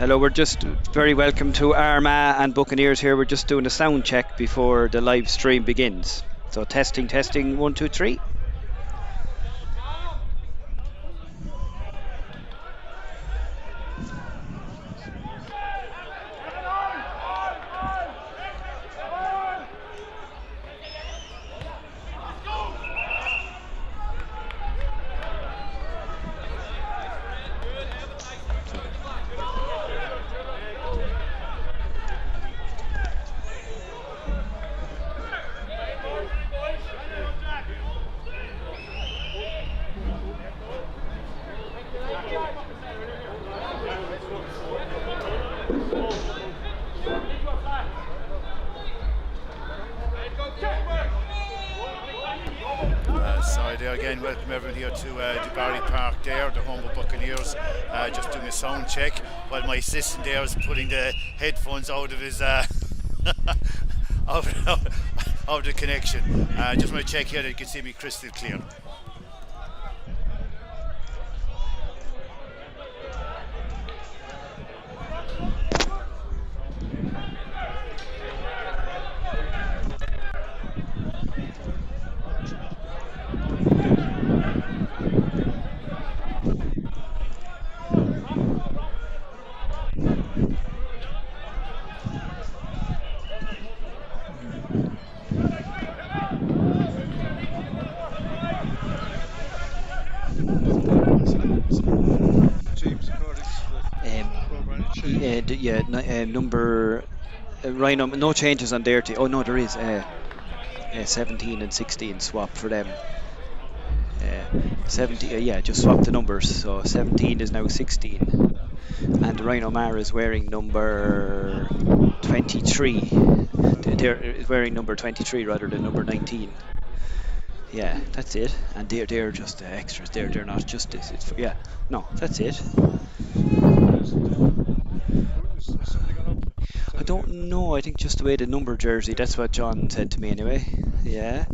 Hello, we're just very welcome to Armagh and Buccaneers here. We're just doing a sound check before the live stream begins. So testing, testing, one, two, three. Sorry there again, welcome everyone here to Barry Park there, the home of Buccaneers. Just doing a sound check while my assistant there is putting the headphones out of his out of the connection. Just want to check here that you can see me crystal clear. Number Rhino, no changes on their team. Oh no, there is 17 and 16 swap for them. 70, just swap the numbers. So 17 is now 16, and Rhino Mar is wearing number 23. They're wearing number 23 rather than number 19. Yeah, that's it. And they're just extras. They're not just this. No, that's it. I don't know. I think just the way the number jersey. That's what John said to me anyway. Yeah.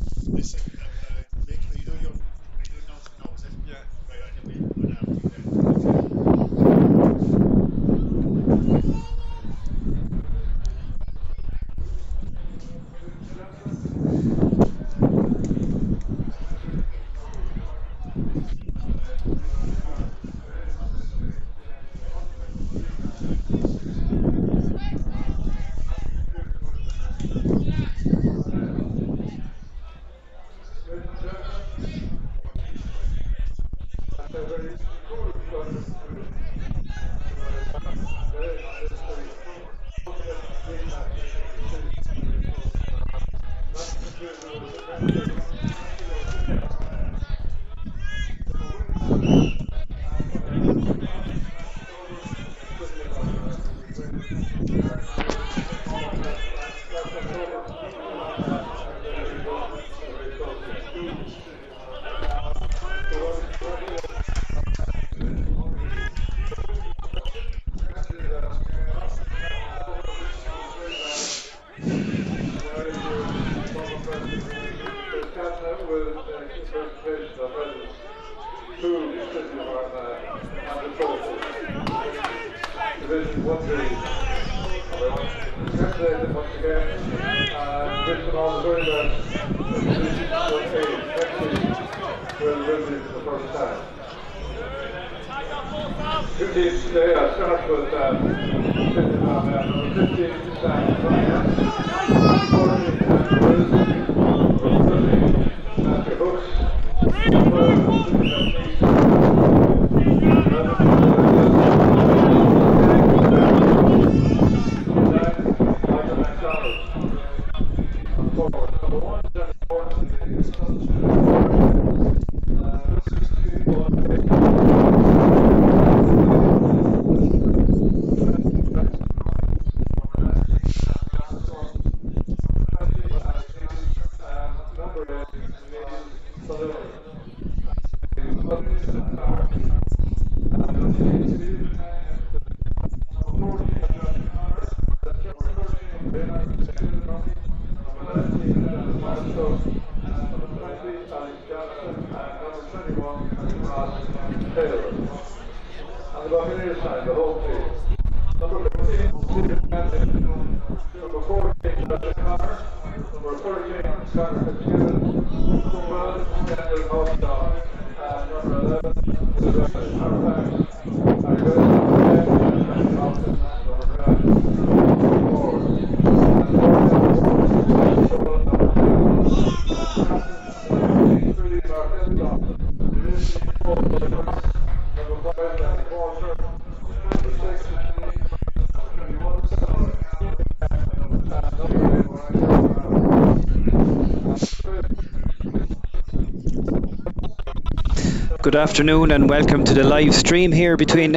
Good afternoon and welcome to the live stream here between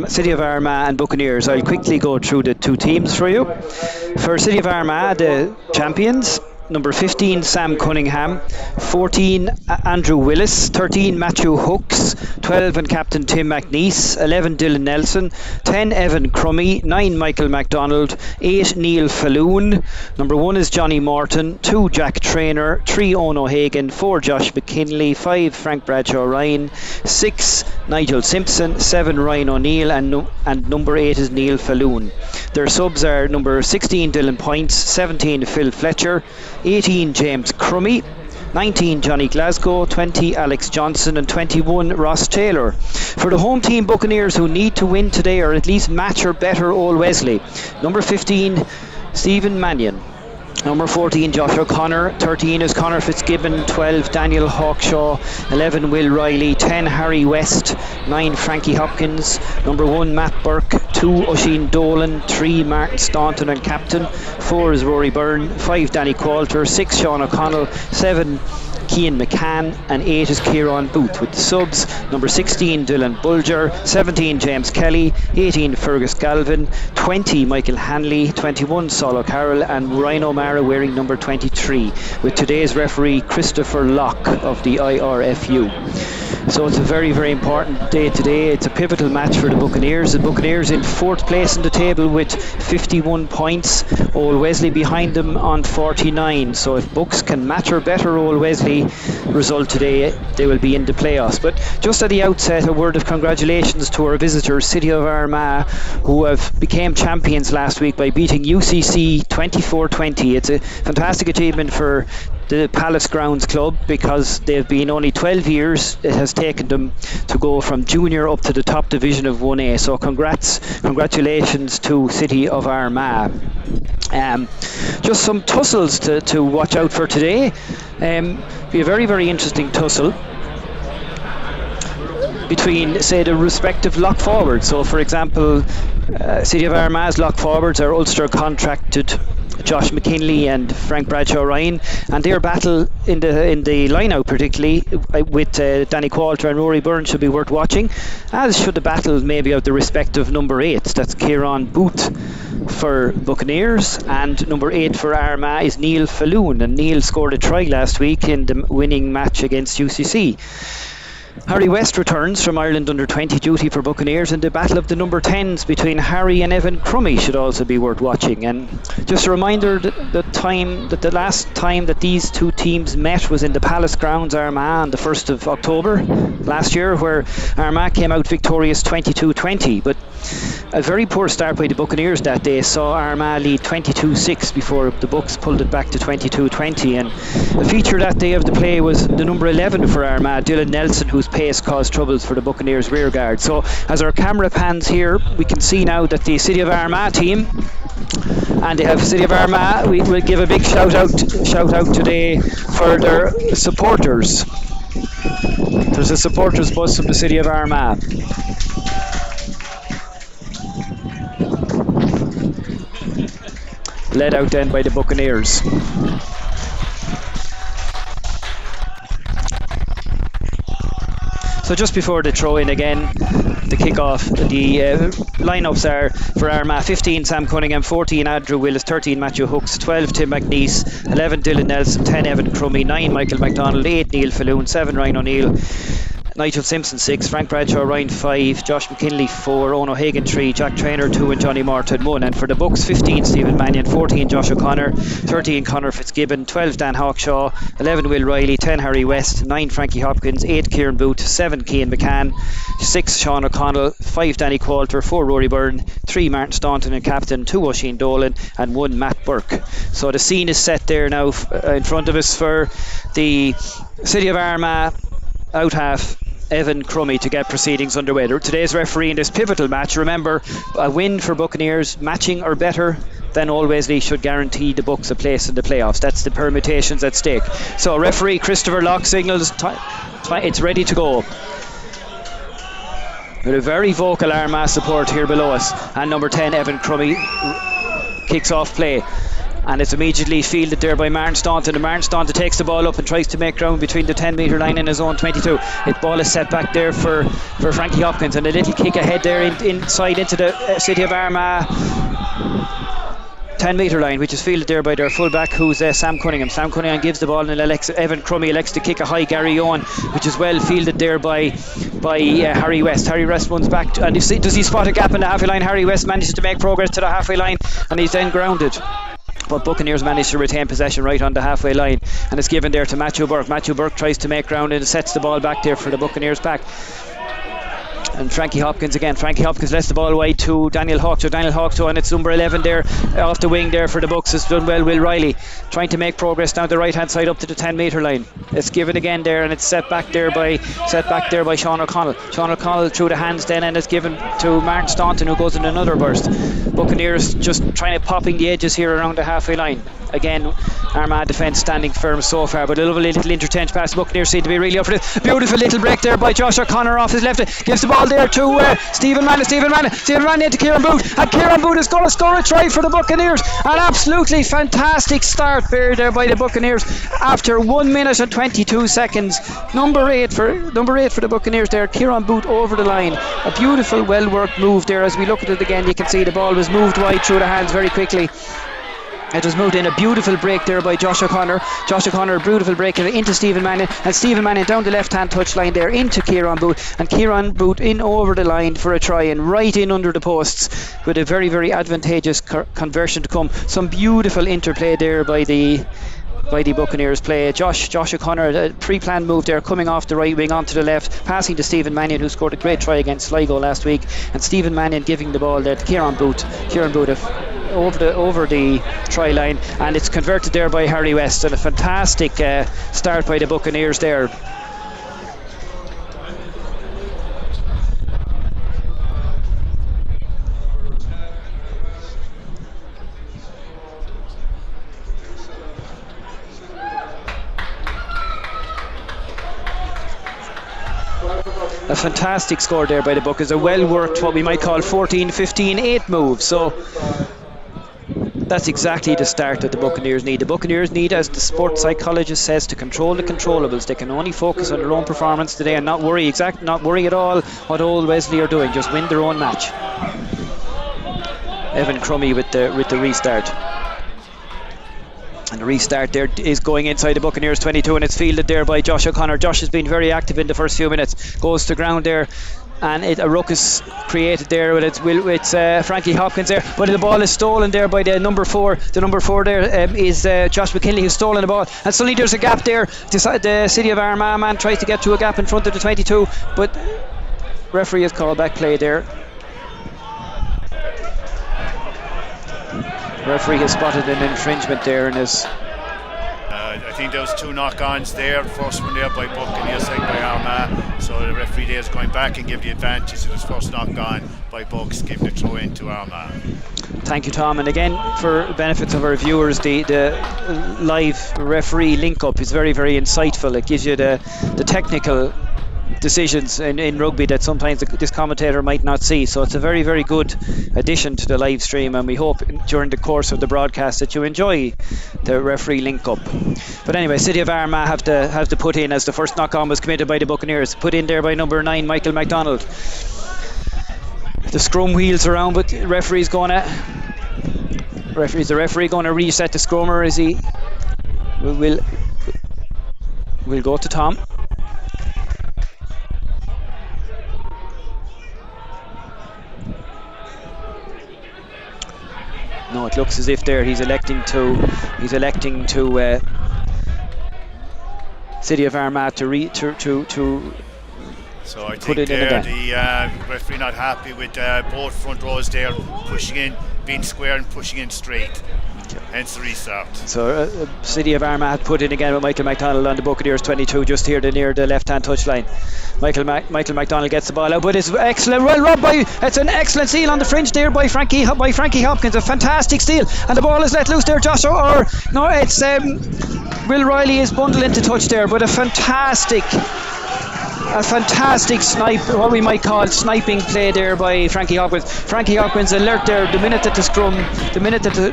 City of Armagh and Buccaneers. I'll quickly go through the two teams for you. For City of Armagh, the champions, number 15 Sam Cunningham, 14 Andrew Willis, 13 Matthew Hooks, 12 and captain Tim McNeese, 11 Dylan Nelson, 10 Evan Crummy, 9 Michael MacDonald, 8 Neil Falloon, number 1 is Johnny Morton, 2 Jack Traynor, 3 Owen O'Hagan, 4 Josh McKinley, 5 Frank Bradshaw Ryan, 6 Nigel Simpson, 7 Ryan O'Neill and number 8 is Neil Falloon. Their subs are number 16 Dylan Points, 17 Phil Fletcher, 18 James Crummy, 19 Johnny Glasgow, 20 Alex Johnson and 21 Ross Taylor. For the home team Buccaneers, who need to win today or at least match or better Old Wesley, number 15 Stephen Mannion, number 14 Josh O'Connor, 13 is Connor Fitzgibbon, 12 Daniel Hawkshaw, 11 Will Riley, 10 Harry West, 9 Frankie Hopkins, number 1 Matt Burke, 2 Oisin Dolan, 3 Martin Staunton and captain, 4 is Rory Byrne, 5 Danny Coulter, 6 Sean O'Connell, 7 Cian McCann and 8 is Kieran Booth. With the subs, number 16 Dylan Bulger, 17 James Kelly, 18 Fergus Galvin, 20 Michael Hanley, 21 Saul O'Carroll and Ryan O'Mara wearing number 23, with today's referee Christopher Locke of the IRFU. So it's a very, very important day today. It's a pivotal match for the Buccaneers. The Buccaneers in 4th place in the table with 51 points. Old Wesley behind them on 49. So if Bucks can match or better Old Wesley result today, they will be in the playoffs. But just at the outset, a word of congratulations to our visitors, City of Armagh, who have became champions last week by beating UCC 24-20. It's a fantastic achievement for the Palace Grounds club because they've been only 12 years it has taken them to go from junior up to the top division of 1A. So congratulations to City of Armagh. Just some tussles to watch out for today. Be a very, very interesting tussle between, say, the respective lock forwards. So for example, City of Armagh's lock forwards are Ulster contracted Josh McKinley and Frank Bradshaw Ryan, and their battle in the line-out particularly with Danny Coulter and Rory Byrne should be worth watching, as should the battle maybe of the respective number 8s. That's Kieran Booth for Buccaneers and number 8 for Armagh is Neil Falloon, and Neil scored a try last week in the winning match against UCC. Harry West returns from Ireland under 20 duty for Buccaneers, and the battle of the number 10s between Harry and Evan Crummy should also be worth watching. And just a reminder that the last time that these two teams met was in the Palace Grounds, Armagh, on the 1st of October last year, where Armagh came out victorious 22-20. But a very poor start by the Buccaneers that day saw Armagh lead 22-6 before the Bucks pulled it back to 22-20. And the feature that day of the play was the number 11 for Armagh, Dylan Nelson, whose pace caused troubles for the Buccaneers rearguard. So as our camera pans here, we can see now that the City of Armagh team, and they have City of Armagh, we will give a big shout out today for their supporters. There's a supporters bus from the City of Armagh. Led out then by the Buccaneers. So just before the throw in again, the kick-off, the lineups are for Armagh: 15 Sam Cunningham, 14 Andrew Willis, 13 Matthew Hooks, 12 Tim McNeese, 11 Dylan Nelson, 10 Evan Crummy, 9 Michael MacDonald, 8 Neil Falloon, 7 Ryan O'Neill, Nigel Simpson 6, Frank Bradshaw Ryan 5, Josh McKinley 4, Owen O'Hagan 3, Jack Traynor 2 and Johnny Morton 1. And for the Bucks, 15 Stephen Mannion, 14 Josh O'Connor, 13 Conor Fitzgibbon, 12 Dan Hawkshaw, 11 Will Riley, 10 Harry West, 9 Frankie Hopkins, 8 Kieran Booth, 7 Cian McCann, 6 Sean O'Connell, 5 Danny Coulter, 4 Rory Byrne, 3 Martin Staunton and captain, 2 Oisin Dolan and 1 Matt Burke. So the scene is set there now in front of us for the City of Armagh out half Evan Crummy to get proceedings underway. Today's referee in this pivotal match, remember, a win for Buccaneers, matching or better than Always Lee, should guarantee the Bucks a place in the playoffs. That's the permutations at stake. So referee Christopher Locke signals it's ready to go. With a very vocal Armagh support here below us, and number 10 Evan Crummy kicks off play. And it's immediately fielded there by Martin Staunton, and Martin Staunton takes the ball up and tries to make ground between the 10 metre line and his own 22. The ball is set back there for Frankie Hopkins, and a little kick ahead there inside into the City of Armagh 10 metre line, which is fielded there by their fullback, who's Sam Cunningham. Sam Cunningham gives the ball, and Evan Crummy elects to kick a high Gary Owen, which is well fielded there by Harry West. Harry West runs back and does he spot a gap in the halfway line? Harry West manages to make progress to the halfway line, and he's then grounded. But Buccaneers managed to retain possession right on the halfway line, and it's given there to Matthew Burke. Matthew Burke tries to make ground and sets the ball back there for the Buccaneers back. And Frankie Hopkins again. Frankie Hopkins lets the ball wide to Daniel Hawkshaw. Daniel Hawkshaw, and it's number 11 there off the wing there for the Bucks. It's done well. Will Riley trying to make progress down the right hand side up to the 10 metre line. It's given again there, and it's set back there by Sean O'Connell. Sean O'Connell through the hands then, and it's given to Martin Staunton, who goes in another burst. Buccaneers just trying to popping the edges here around the halfway line. Again, Armagh defence standing firm so far, but a lovely little interchange pass. Buccaneers seem to be really up for it. Beautiful little break there by Josh O'Connor off his left. Gives the ball there to Stephen Mannion into Kieran Booth, and Kieran Booth is going to score a try for the Buccaneers. An absolutely fantastic start there by the Buccaneers after 1 minute and 22 seconds. Number 8 for the Buccaneers there, Kieran Booth over the line. A beautiful, well worked move there. As we look at it again, you can see the ball was moved wide through the hands very quickly. It was moved in. A beautiful break there by Josh O'Connor. Josh O'Connor, a beautiful break into Stephen Mannion, and Stephen Mannion down the left hand touchline there into Kieran Booth, and Kieran Booth in over the line for a try and right in under the posts with a very, very advantageous conversion to come. Some beautiful interplay there by the Buccaneers play. Josh O'Connor, a pre-planned move there, coming off the right wing onto the left, passing to Stephen Mannion, who scored a great try against Sligo last week, and Stephen Mannion giving the ball there to Kieran Booth over the try line, and it's converted there by Harry West. And a fantastic start by the Buccaneers there. A fantastic score there by the Buccaneers. A well worked, what we might call 14-15-8 move. So that's exactly the start that the Buccaneers need. The Buccaneers need, as the sports psychologist says, to control the controllables. They can only focus on their own performance today and not worry at all what old Wesley are doing. Just win their own match. Evan Crummy with the restart. And the restart there is going inside the Buccaneers 22, and it's fielded there by Josh O'Connor. Josh has been very active in the first few minutes. Goes to ground there, and a ruckus created there with Frankie Hopkins there, but the ball is stolen there by the number 4. The number 4 there is Josh McKinley, who's stolen the ball, and suddenly there's a gap there. The City of Armagh man tries to get to a gap in front of the 22, but referee has called back play there. Referee has spotted an infringement there and is I think there was 2 knock-ons there. The first one there by Buccaneers, second by Armagh. So the referee there is going back and give the advantage to his first knock-on by Bucks, giving the throw in to Armagh. Thank you, Tom. And again, for benefits of our viewers, the live referee link-up is very, very insightful. It gives you the technical decisions in rugby that sometimes this commentator might not see. So it's a very, very good addition to the live stream, and we hope during the course of the broadcast that you enjoy the referee link up. But anyway, City of Armagh have to put in, as the first knock-on was committed by the Buccaneers, put in there by number 9 Michael MacDonald. The scrum wheels around, but the referee's going to reset the scrum, or is he? We'll go to Tom. looks as if there he's electing to City of Armagh to So I put think it in there again. the referee not happy with both front rows there, pushing in, being square and pushing in straight. Hence the restart. So City of Armagh had put in again with Michael McDonald on the Buccaneers 22, just here near the left-hand touchline. Michael McDonald gets the ball out, but it's excellent. Well robbed by. It's an excellent steal on the fringe there by Frankie Hopkins. A fantastic steal, and the ball is let loose there. Joshua, or no, it's Will Riley is bundled into touch there, but a fantastic snipe, what we might call sniping play there by Frankie Hopkins. Frankie Hopkins alert there the minute that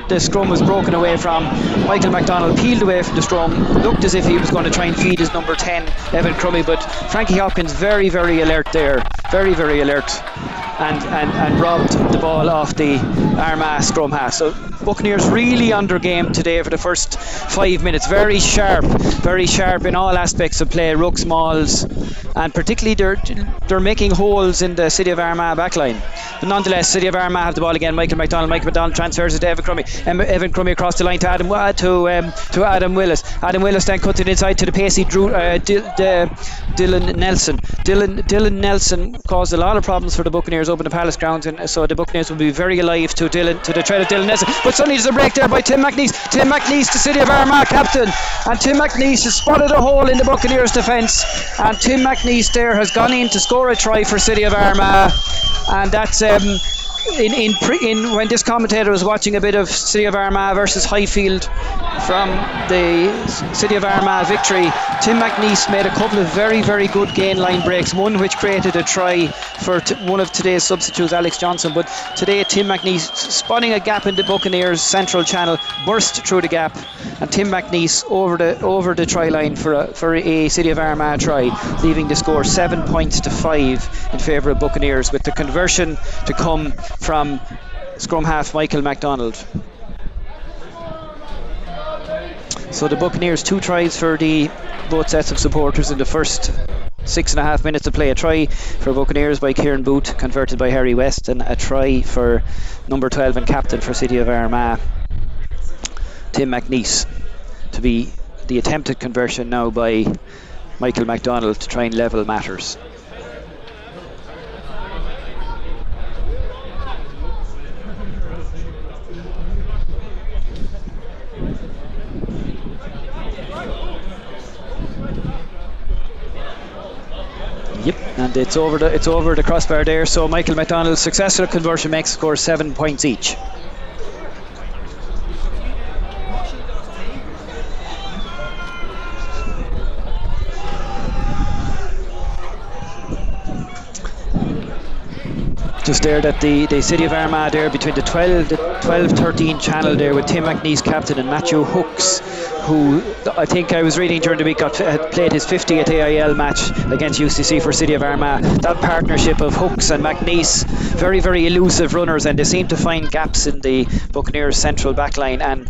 the scrum was broken away from. Michael McDonald peeled away from the scrum, looked as if he was going to try and feed his number 10 Evan Crummy, but Frankie Hopkins very alert there, very alert, and robbed the ball off the Armagh scrum half. So Buccaneers really under game today for the first 5 minutes. Very sharp in all aspects of play, rucks, mauls, and particularly they're making holes in the City of Armagh backline. But nonetheless, City of Armagh have the ball again. Michael McDonald transfers it to Evan Crummy. Evan Crummy across the line to Adam Willis. Adam Willis then cuts it inside to the pacey Dylan Nelson. Dylan Nelson caused a lot of problems for the Buccaneers up in the Palace grounds, and so the Buccaneers will be very alive to the threat of Dylan Nelson. But suddenly there's a break there by Tim McNeice. Tim McNeice, the City of Armagh captain, and Tim McNeice has spotted a hole in the Buccaneers defence, and Tim McNeice there has gone in to score a try for City of Armagh, and that's when this commentator was watching a bit of City of Armagh versus Highfield from the City of Armagh victory, Tim McNeice made a couple of very good gain line breaks, one which created a try for one of today's substitutes, Alex Johnson. But today Tim McNeice, spotting a gap in the Buccaneers central channel, burst through the gap, and Tim McNeice over the try line for a City of Armagh try, leaving the score 7 points to 5 in favour of Buccaneers, with the conversion to come from scrum half Michael McDonald. So the Buccaneers 2 tries for both sets of supporters in the first 6.5 minutes of play. A try for Buccaneers by Kieran Booth, converted by Harry West, and a try for number 12 and captain for City of Armagh, Tim McNeice, to be the attempted conversion now by Michael McDonald to try and level matters. Yep, and it's over the crossbar there. So Michael McDonald's successful conversion makes the score 7 points each. Just there that the City of Armagh there between the 12-13 channel there, with Tim McNeice captain and Matthew Hooks, who I think I was reading during the week had played his 50th AIL match against UCC for City of Armagh. That partnership of Hooks and McNeice, very elusive runners, and they seem to find gaps in the Buccaneers central backline, and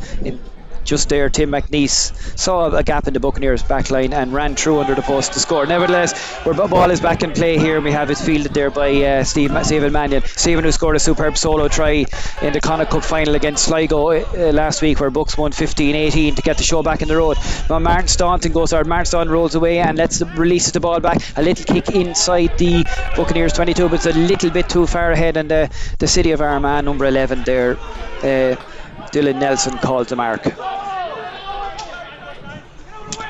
just there Tim McNeice saw a gap in the Buccaneers backline and ran through under the post to score. Nevertheless, our ball is back in play here, and we have it fielded there by Stephen Mannion. Stephen, who scored a superb solo try in the Connacht Cup final against Sligo last week, where Bucks won 15-18 to get the show back in the road. Now Martin Staunton rolls away and releases the ball back. A little kick inside the Buccaneers 22, but it's a little bit too far ahead, and the City of Armagh number 11 there, Dylan Nelson, called the mark.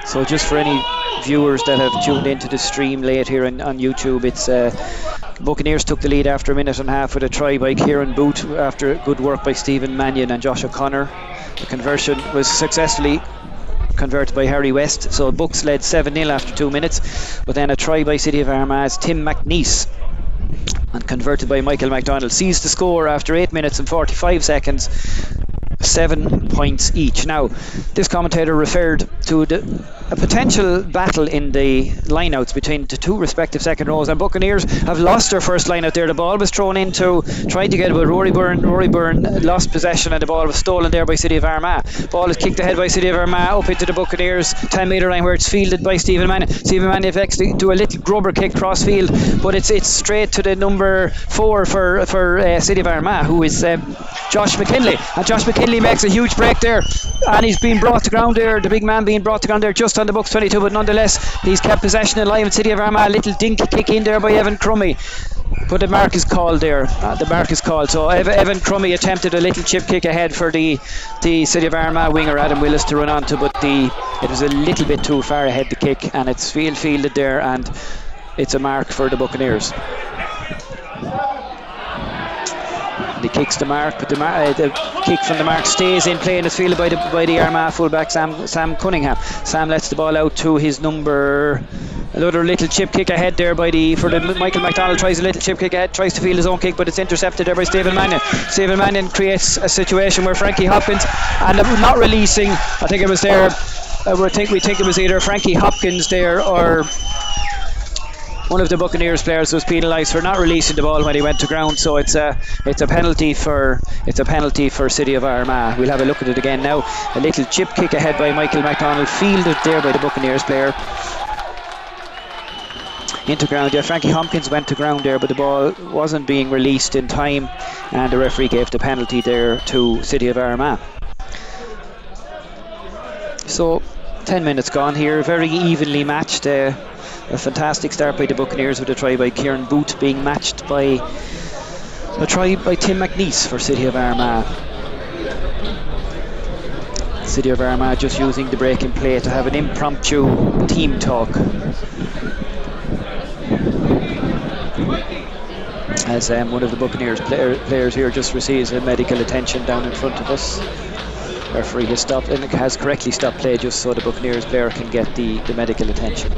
So just for any viewers that have tuned into the stream late here on YouTube, it's Buccaneers took the lead after a minute and a half with a try by Kieran Booth after good work by Stephen Mannion and Josh O'Connor. The conversion was successfully converted by Harry West, so Bucks led 7-0 after 2 minutes, but then a try by City of Armagh's Tim McNeice, and converted by Michael McDonald, sees the score after 8 minutes and 45 seconds. 7 points each. Now, this commentator referred a potential battle in the lineouts between the two respective second rows, and Buccaneers have lost their first line out there. The ball was thrown into trying to get it, but Rory Byrne lost possession and the ball was stolen there by City of Armagh. Ball is kicked ahead by City of Armagh up into the Buccaneers 10-metre line, where it's fielded by Stephen Mannion. Stephen Mannion actually do a little grubber kick cross field, but it's straight to the number 4 for City of Armagh, who is Josh McKinley, and Josh McKinley makes a huge break there, and he's being brought to ground there, the big man being brought to ground there just on the Bucks 22, but nonetheless he's kept possession alive in City of Armagh. A little dinky kick in there by Evan Crummy, but the mark is called there. The mark is called, so Evan Crummy attempted a little chip kick ahead for the City of Armagh winger Adam Willis to run onto, but it was a little bit too far ahead, the kick, and it's fielded there, and it's a mark for the Buccaneers. He kicks the mark, but the kick from the mark stays in play and is fielded by the Armagh fullback Sam Cunningham. Sam lets the ball out to his number. Another little chip kick ahead there Michael McDonald tries a little chip kick ahead, tries to field his own kick, but it's intercepted there by Stephen Mannion. Stephen Mannion creates a situation where Frankie Hopkins, and not releasing, I think it was there, we think it was either Frankie Hopkins there or one of the Buccaneers players was penalised for not releasing the ball when he went to ground, so it's a penalty for City of Armagh. We'll have a look at it again now. A little chip kick ahead by Michael McDonald, fielded there by the Buccaneers player into ground. Yeah, Frankie Hopkins went to ground there, but the ball wasn't being released in time, and the referee gave the penalty there to City of Armagh. So 10 minutes gone here, very evenly matched. A fantastic start by the Buccaneers with a try by Kieran Booth, being matched by a try by Tim McNeese for City of Armagh. City of Armagh just using the break in play to have an impromptu team talk, as one of the Buccaneers players here just receives a medical attention down in front of us. Referee has stopped and has correctly stopped play just so the Buccaneers player can get the medical attention.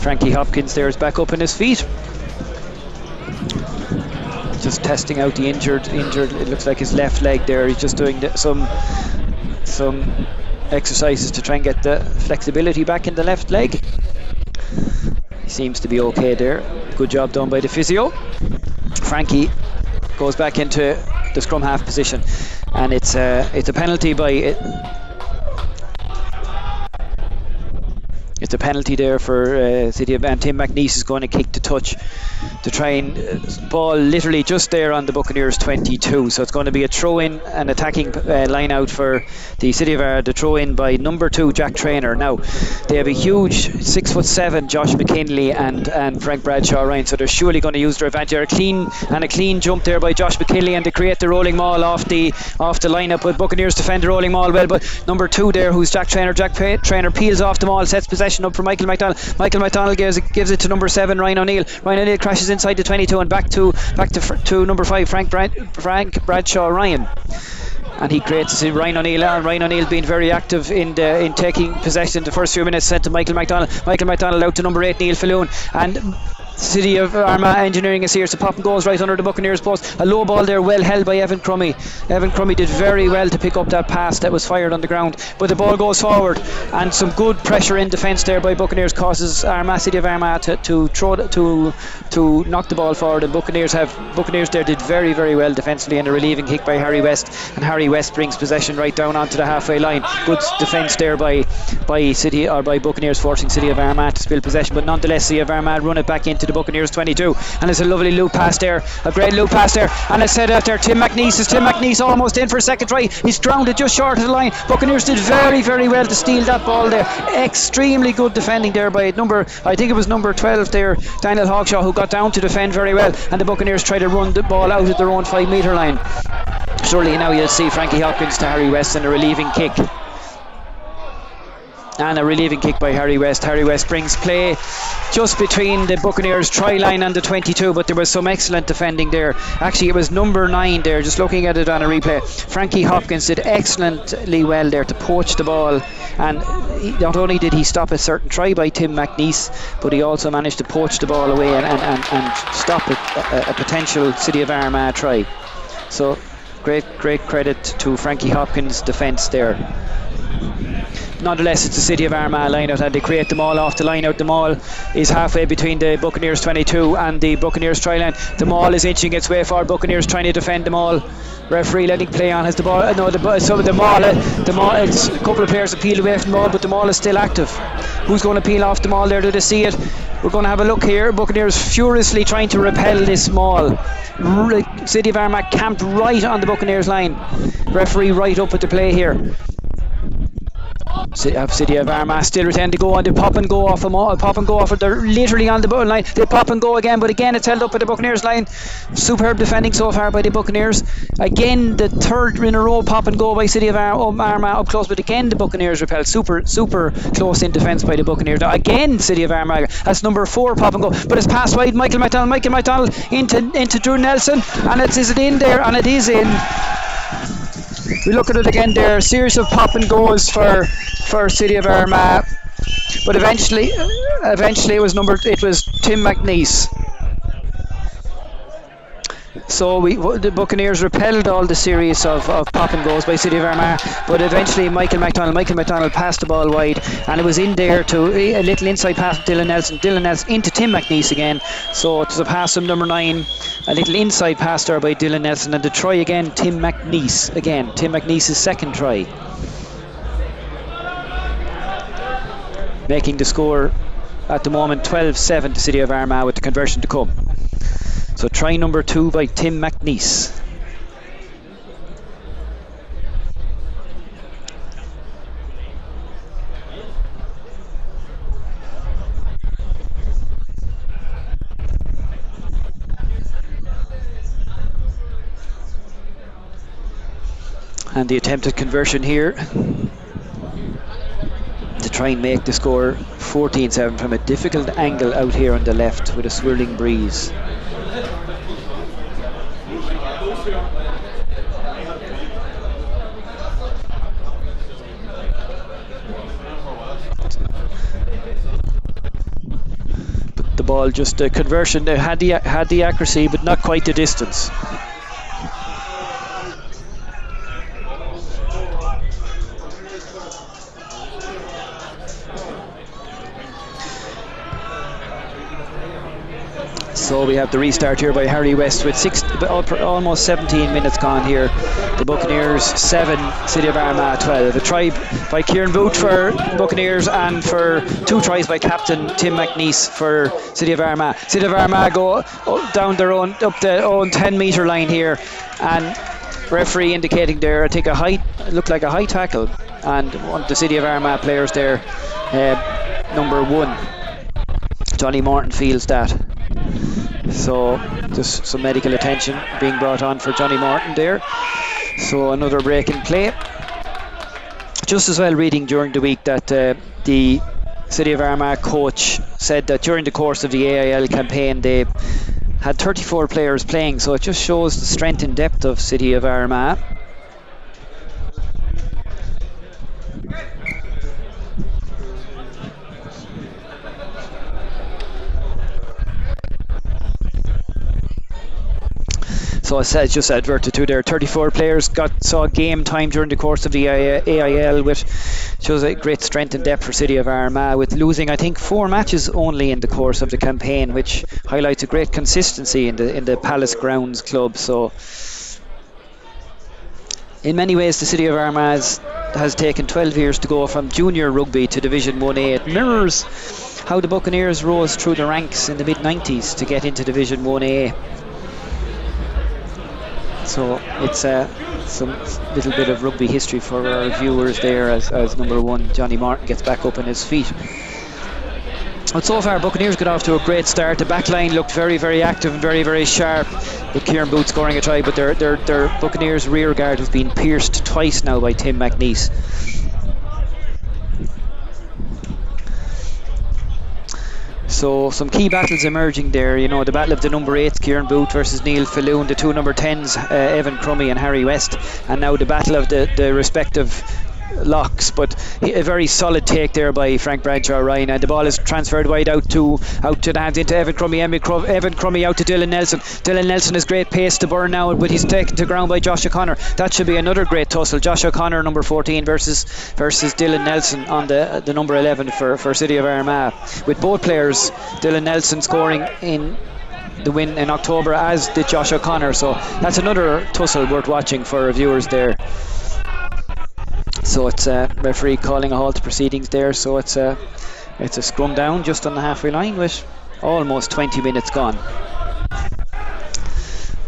Frankie Hopkins there is back up on his feet, just testing out the injured. It looks like his left leg there. He's just doing some exercises to try and get the flexibility back in the left leg. He seems to be okay there. Good job done by the physio. Frankie goes back into the scrum half position, and it's a penalty by. It's a penalty there for City of, and Tim McNeese is going to kick the touch to try and ball literally just there on the Buccaneers 22. So it's going to be a throw-in, an attacking line out for the City of Armagh. The throw-in by number 2 Jack Traynor. Now they have a huge 6'7" Josh McKinley and Frank Bradshaw Ryan, so they're surely going to use their advantage. A clean jump there by Josh McKinley, and they create the rolling maul off the lineup. But Buccaneers defend the rolling maul well, but number 2 there, who's Jack Traynor peels off the maul, sets possession up for Michael McDonald. Michael McDonald gives it to number 7 Ryan O'Neill. Ryan O'Neill crashes inside the 22 and back to number 5 Frank Bradshaw Ryan, and he creates Ryan O'Neill. Ryan O'Neill being very active in taking possession the first few minutes, sent to Michael McDonald out to number 8 Neil Falloon, and City of Armagh engineering is here, so pop and goes right under the Buccaneers post. A low ball there, well held by Evan Crummy. Evan Crummy did very well to pick up that pass that was fired on the ground, but the ball goes forward, and some good pressure in defence there by Buccaneers causes City of Armagh to knock the ball forward, and Buccaneers there did very, very well defensively, and a relieving kick by Harry West, and Harry West brings possession right down onto the halfway line. Good defence there by Buccaneers, forcing City of Armagh to spill possession, but nonetheless City of Armagh run it back into the Buccaneers 22, and it's a lovely loop pass there, a great loop pass there, and it's set out there. Tim McNeese almost in for a second try. He's grounded just short of the line. Buccaneers did very, very well to steal that ball there. Extremely good defending there by number 12 there, Daniel Hawkshaw, who got down to defend very well, and the Buccaneers try to run the ball out at their own 5 metre line. Surely now you'll see Frankie Hopkins to Harry West and a relieving kick. And a relieving kick by Harry West. Harry West brings play just between the Buccaneers try line and the 22, but there was some excellent defending there. Actually, it was number 9 there, just looking at it on a replay. Frankie Hopkins did excellently well there to poach the ball, and not only did he stop a certain try by Tim McNeese, but he also managed to poach the ball away and stop a potential City of Armagh try. So great credit to Frankie Hopkins' defence there. Nonetheless, it's the City of Armagh line-out, and they create the maul off the line-out. The maul is halfway between the Buccaneers 22 and the Buccaneers try line. The maul is inching its way forward. Buccaneers trying to defend the maul. Referee letting play on. Has the ball? No, the maul. It's a couple of players have peeled away from the maul, but the maul is still active. Who's going to peel off the maul there? Do they see it? We're going to have a look here. Buccaneers furiously trying to repel this maul. City of Armagh camped right on the Buccaneers line. Referee right up at the play here. City of Armagh still retain to go on. They pop and go off them. They're literally on the ball line. They pop and go again, but again it's held up at the Buccaneers line. Superb defending so far by the Buccaneers. Again, the third in a row pop and go by City of Armagh up close, but again the Buccaneers repelled. Super close in defence by the Buccaneers. Again, City of Armagh. That's number 4 pop and go, but it's passed wide. Michael McDonald into Drew Nelson, and is it in there? And it is in. We look at it again there, a series of pop and goes for City of Armagh, but eventually it was Tim McNeese. So the Buccaneers repelled all the series of pop and goes by City of Armagh, but eventually Michael McDonald passed the ball wide, and it was in there to a little inside pass from Dylan Nelson into Tim McNeese again. So it was a pass from number 9, a little inside pass there by Dylan Nelson, and the try again, Tim McNeese's second try, making the score at the moment 12-7 to City of Armagh with the conversion to come. So try number 2 by Tim McNeese. And the attempted conversion here to try and make the score 14-7 from a difficult angle out here on the left with a swirling breeze. But the ball, just the conversion, had the accuracy, but not quite the distance. So we have the restart here by Harry West with almost 17 minutes gone here. The Buccaneers 7, City of Armagh 12. A try by Kieran Booth for Buccaneers, and for 2 tries by captain Tim McNeese for City of Armagh. City of Armagh go down up their own 10-metre line here, and referee indicating there, I think looked like a high tackle, and one of the City of Armagh players there, number 1, Johnny Morton, feels that. So just some medical attention being brought on for Johnny Morton there. So another break in play. Just as well reading during the week that the City of Armagh coach said that during the course of the AIL campaign they had 34 players playing, so it just shows the strength and depth of City of Armagh. So I said, just adverted to there, 34 players saw game time during the course of the AIL, which shows a great strength and depth for City of Armagh, with losing I think 4 matches only in the course of the campaign, which highlights a great consistency in the Palace Grounds club. So in many ways the City of Armagh has taken 12 years to go from junior rugby to Division 1A. It mirrors how the Buccaneers rose through the ranks in the mid-90s to get into Division 1A. So it's some little bit of rugby history for our viewers there as number 1 Johnny Martin gets back up on his feet. But so far Buccaneers got off to a great start. The back line looked very, very active and very, very sharp, with Kieran Booth scoring a try, but their Buccaneers rear guard has been pierced twice now by Tim McNeese. So some key battles emerging there. You know, the battle of the number 8s, Kieran Booth versus Neil Falloon, the two number 10s, Evan Crummy and Harry West, and now the battle of the respective locks. But a very solid take there by Frank Bradshaw Ryan, and the ball is transferred wide out to the hands into Evan Crummy. Evan Crummy out to Dylan Nelson. Dylan Nelson has great pace to burn now, but he's taken to ground by Josh O'Connor. That should be another great tussle. Josh O'Connor, number 14, versus Dylan Nelson on the number 11 for City of Armagh, with both players, Dylan Nelson scoring in the win in October, as did Josh O'Connor. So that's another tussle worth watching for our viewers there. So it's a referee calling a halt to proceedings there. So it's a scrum down just on the halfway line with almost 20 minutes gone.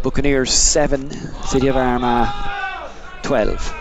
Buccaneers 7, City of Armagh 12.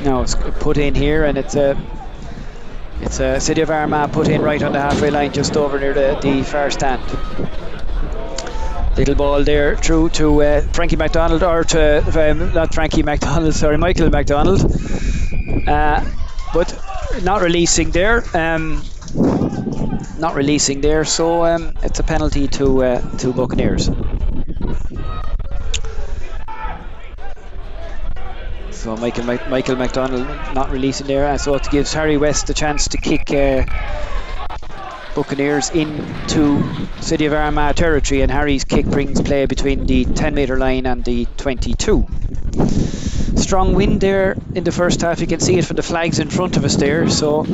Now it's put in here, and it's a City of Armagh put in right on the halfway line, just over near the far stand. Little ball there through to Frankie MacDonald, or to not Frankie MacDonald, sorry, Michael MacDonald, but not releasing there. So it's a penalty to Buccaneers. So Michael MacDonald not releasing there, and so it gives Harry West the chance to kick Buccaneers into City of Armagh territory, and Harry's kick brings play between the 10-metre line and the 22. Strong wind there in the first half, you can see it from the flags in front of us there, so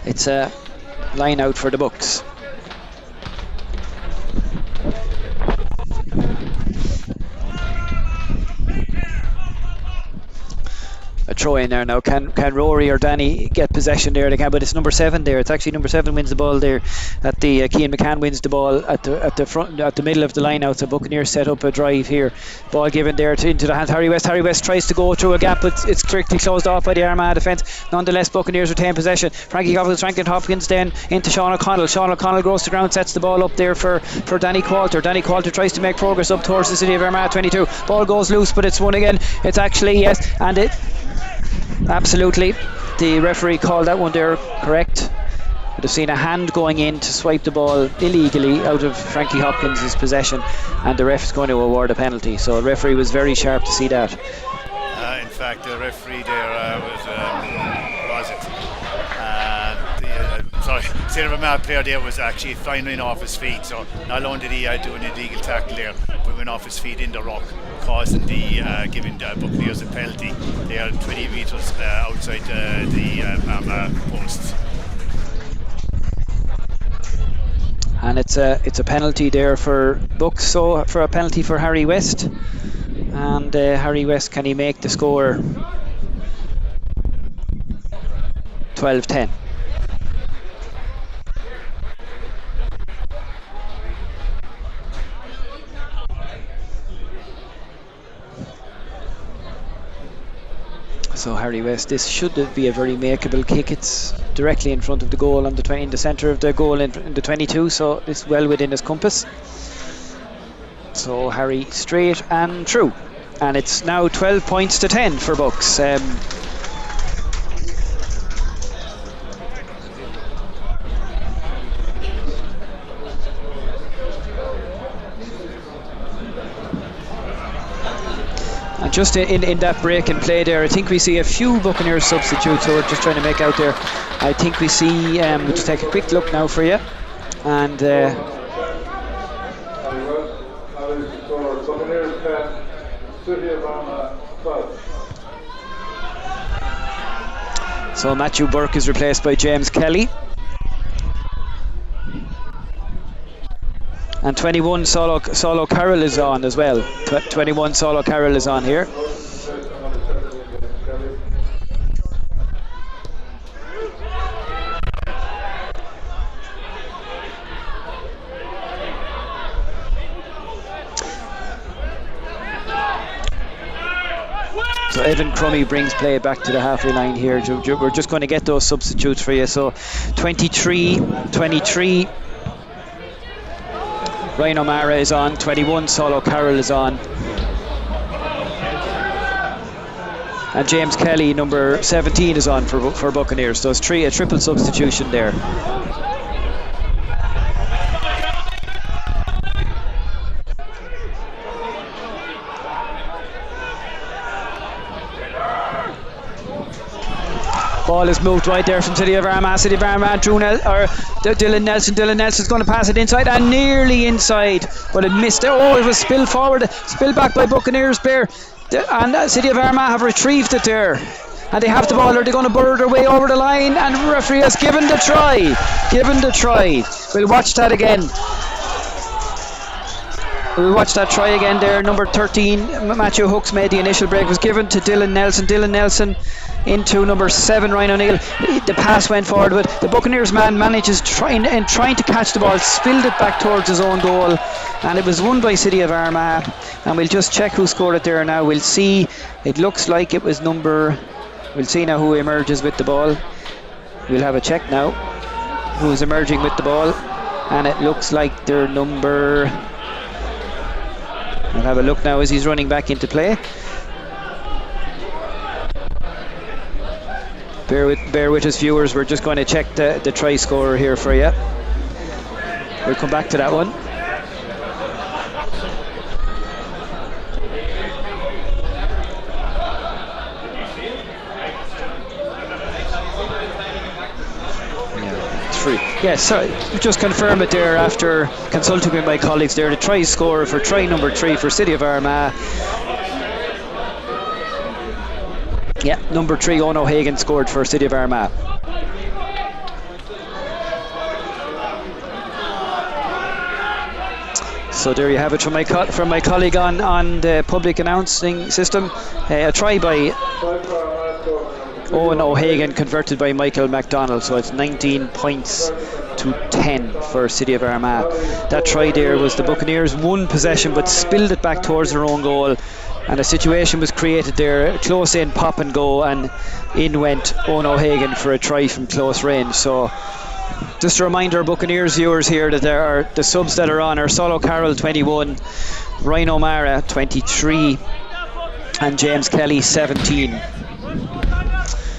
it's a line out for the Bucks. A throw in there now. Can Rory or Danny get possession there? They can, but it's number 7 there. It's actually number 7 wins the ball there. At the Cian McCann wins the ball at the front, at the middle of the line out. So Buccaneers set up a drive here. Ball given there into the hands. Harry West. Harry West tries to go through a gap, but it's strictly closed off by the Armagh defence. Nonetheless, Buccaneers retain possession. Frankie Hopkins then into Sean O'Connell. Sean O'Connell goes to ground, sets the ball up there for Danny Qualter. Danny Qualter tries to make progress up towards the City of Armagh 22. Ball goes loose, but it's won again. It's actually, yes, and it absolutely, the referee called that one there correct. Would have seen a hand going in to swipe the ball illegally out of Frankie Hopkins' possession, and the ref is going to award a penalty. So the referee was very sharp to see that. In fact, the referee there was it? City of Armagh player there was actually flying off his feet. So not only did he do an illegal tackle there, but went off his feet in the rock, causing giving the Buccaneers a penalty. They are 20 metres outside the Armagh posts. And it's a penalty there for Bucks, so for a penalty for Harry West. And Harry West, can he make the score 12-10? So Harry West, this should be a very makeable kick. It's directly in front of the goal on in the centre of the goal in the 22, so it's well within his compass. So Harry straight and true, and it's now 12 points to 10 for Bucks. And just in that break and play there, I think we see a few Buccaneers substitutes, so we're just trying to make out there. I think we see, we'll just take a quick look now for you. And so Matthew Burke is replaced by James Kelly. And 21 Solo Carroll is on as well. 21 Solo Carroll is on here. Evan Crummy brings play back to the halfway line here. We're just going to get those substitutes for you. So 23, Ryan O'Mara is on. 21, Saul O'Carroll is on. And James Kelly, number 17, is on for Buccaneers. So it's a triple substitution there. Ball is moved right there from City of Armagh. Dylan Nelson. Dylan Nelson's going to pass it inside and nearly inside, but it missed. Oh, it was spilled forward, spilled back by Buccaneers there. And City of Armagh have retrieved it there. And they have the ball. Are they going to burrow their way over the line? And the referee has given the try. We'll watch that again. We'll watch that try again there. Number 13, Matthew Hooks made the initial break. Was given to Dylan Nelson. Dylan Nelson into number 7, Ryan O'Neill. The pass went forward, but the Buccaneers man manages trying to catch the ball, spilled it back towards his own goal, and it was won by City of Armagh. And we'll just check who scored it there now. We'll see. It looks like it was we'll see now who emerges with the ball. We'll have a check now who's emerging with the ball, and it looks like their number. We'll have a look now as he's running back into play. Bear with us, viewers. We're just going to check the try scorer here for you. We'll come back to that one. Yes, sorry, just confirm it there after consulting with my colleagues there. The try scorer for try number 3 for City of Armagh. Yeah, number 3, Owen O'Hagan scored for City of Armagh. So there you have it from my colleague on the public announcing system. A try by Owen O'Hagan converted by Michael MacDonald, so it's 19 points to 10 for City of Armagh. That try there was the Buccaneers won possession but spilled it back towards their own goal, and a situation was created there, close in, pop and go, and in went Owen O'Hagan for a try from close range. So just a reminder, Buccaneers viewers here, that there are the subs that are on are Saul O'Carroll 21, Ryan O'Mara 23, and James Kelly 17.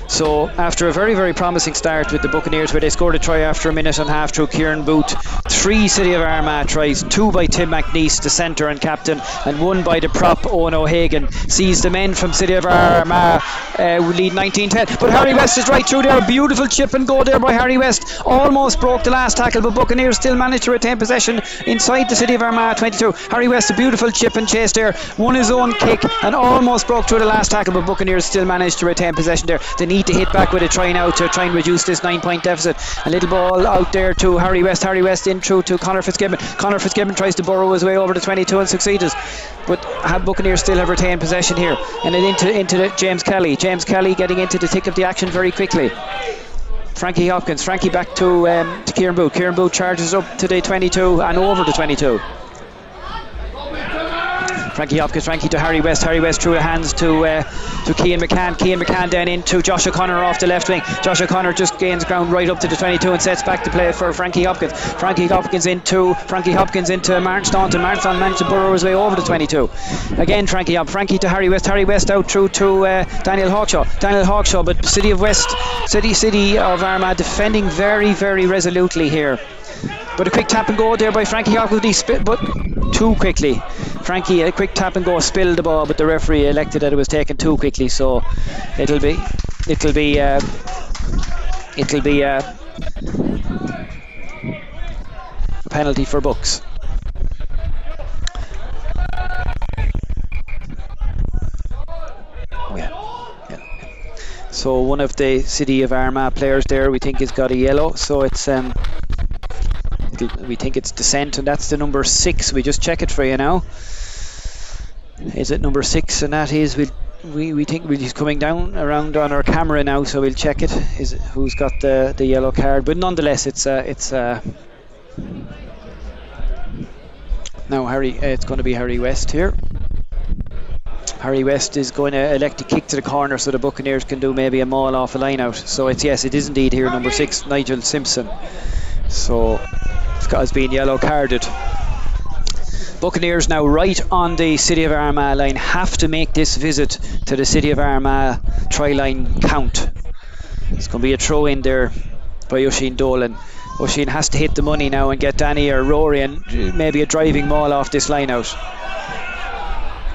So after a very, very promising start with the Buccaneers, where they scored a try after a minute and a half through Kieran Booth, 3 City of Armagh tries, 2 by Tim McNeese, the centre and captain, and 1 by the prop Owen O'Hagan, sees the men from City of Armagh lead 19-10. But Harry West is right through there, a beautiful chip and go there by Harry West, almost broke the last tackle, but Buccaneers still managed to retain possession inside the City of Armagh 22. Harry West, a beautiful chip and chase there, won his own kick and almost broke through the last tackle, but Buccaneers still managed to retain possession there. They need to hit back with a try now to try and reduce this 9-point deficit. A little ball out there to Harry West in through to Conor Fitzgibbon. Conor Fitzgibbon tries to burrow his way over the 22 and succeeded, but Buccaneers still have retained possession here, and then into James Kelly getting into the thick of the action very quickly. Frankie back to Kieran Booth charges up to the 22 and over the 22. Frankie to Harry West through the hands to Cian McCann then into Josh O'Connor off the left wing. Josh O'Connor just gains ground right up to the 22 and sets back the play for Frankie Hopkins into Martin Staunton. Martin Staunton managed to burrow his way over the 22. Again Frankie to Harry West out through to Daniel Hawkshaw, but City of Armagh defending very, very resolutely here. But a quick tap and go there by Frankie Hopkins, but too quickly. Frankie, a quick tap and go, spilled the ball, but the referee elected that it was taken too quickly, so it'll be a penalty for Bucks. So one of the City of Armagh players there, we think, has got a yellow, so it's we think it's Descent, and that's the number 6. We just check it for you now. Is it number 6? And that is, we think he's coming down around on our camera now, so we'll check it. Is it who's got the yellow card? But nonetheless, it's now Harry. It's going to be Harry West here. Harry West is going to elect a kick to the corner so the Buccaneers can do maybe a maul off a line out. So it is indeed here, number 6, Nigel Simpson. So Scott's been yellow carded. Buccaneers now right on the City of Armagh line have to make this visit to the City of Armagh try line count. It's going to be a throw in there by Oisín Dolan. Oisín has to hit the money now and get Danny or Rory and maybe a driving maul off this line out.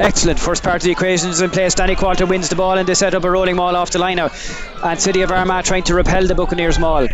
Excellent. First part of the equation is in place. Danny Qualter wins the ball and they set up a rolling maul off the line out. And City of Armagh trying to repel the Buccaneers maul.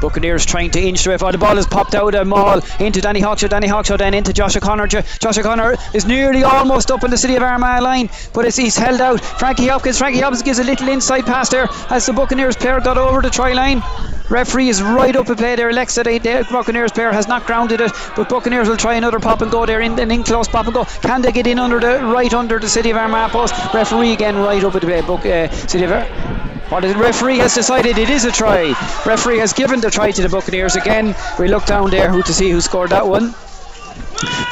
Buccaneers trying to inch the way forward. The ball is popped out of maul into Danny Hawkshaw. Danny Hawkshaw then into Josh O'Connor. Josh O'Connor is nearly almost up on the City of Armagh line, but he's held out. Frankie Hopkins gives a little inside pass there as the Buccaneers player got over the try line. Referee is right up a play there. Alexa, the Buccaneers player has not grounded it, but Buccaneers will try another pop and go there, in close pop and go. Can they get in right under the City of Armagh post? Referee again right up at the play. City of What the referee has decided it is a try. Referee has given the try to the Buccaneers again. We look down there to see who scored that one.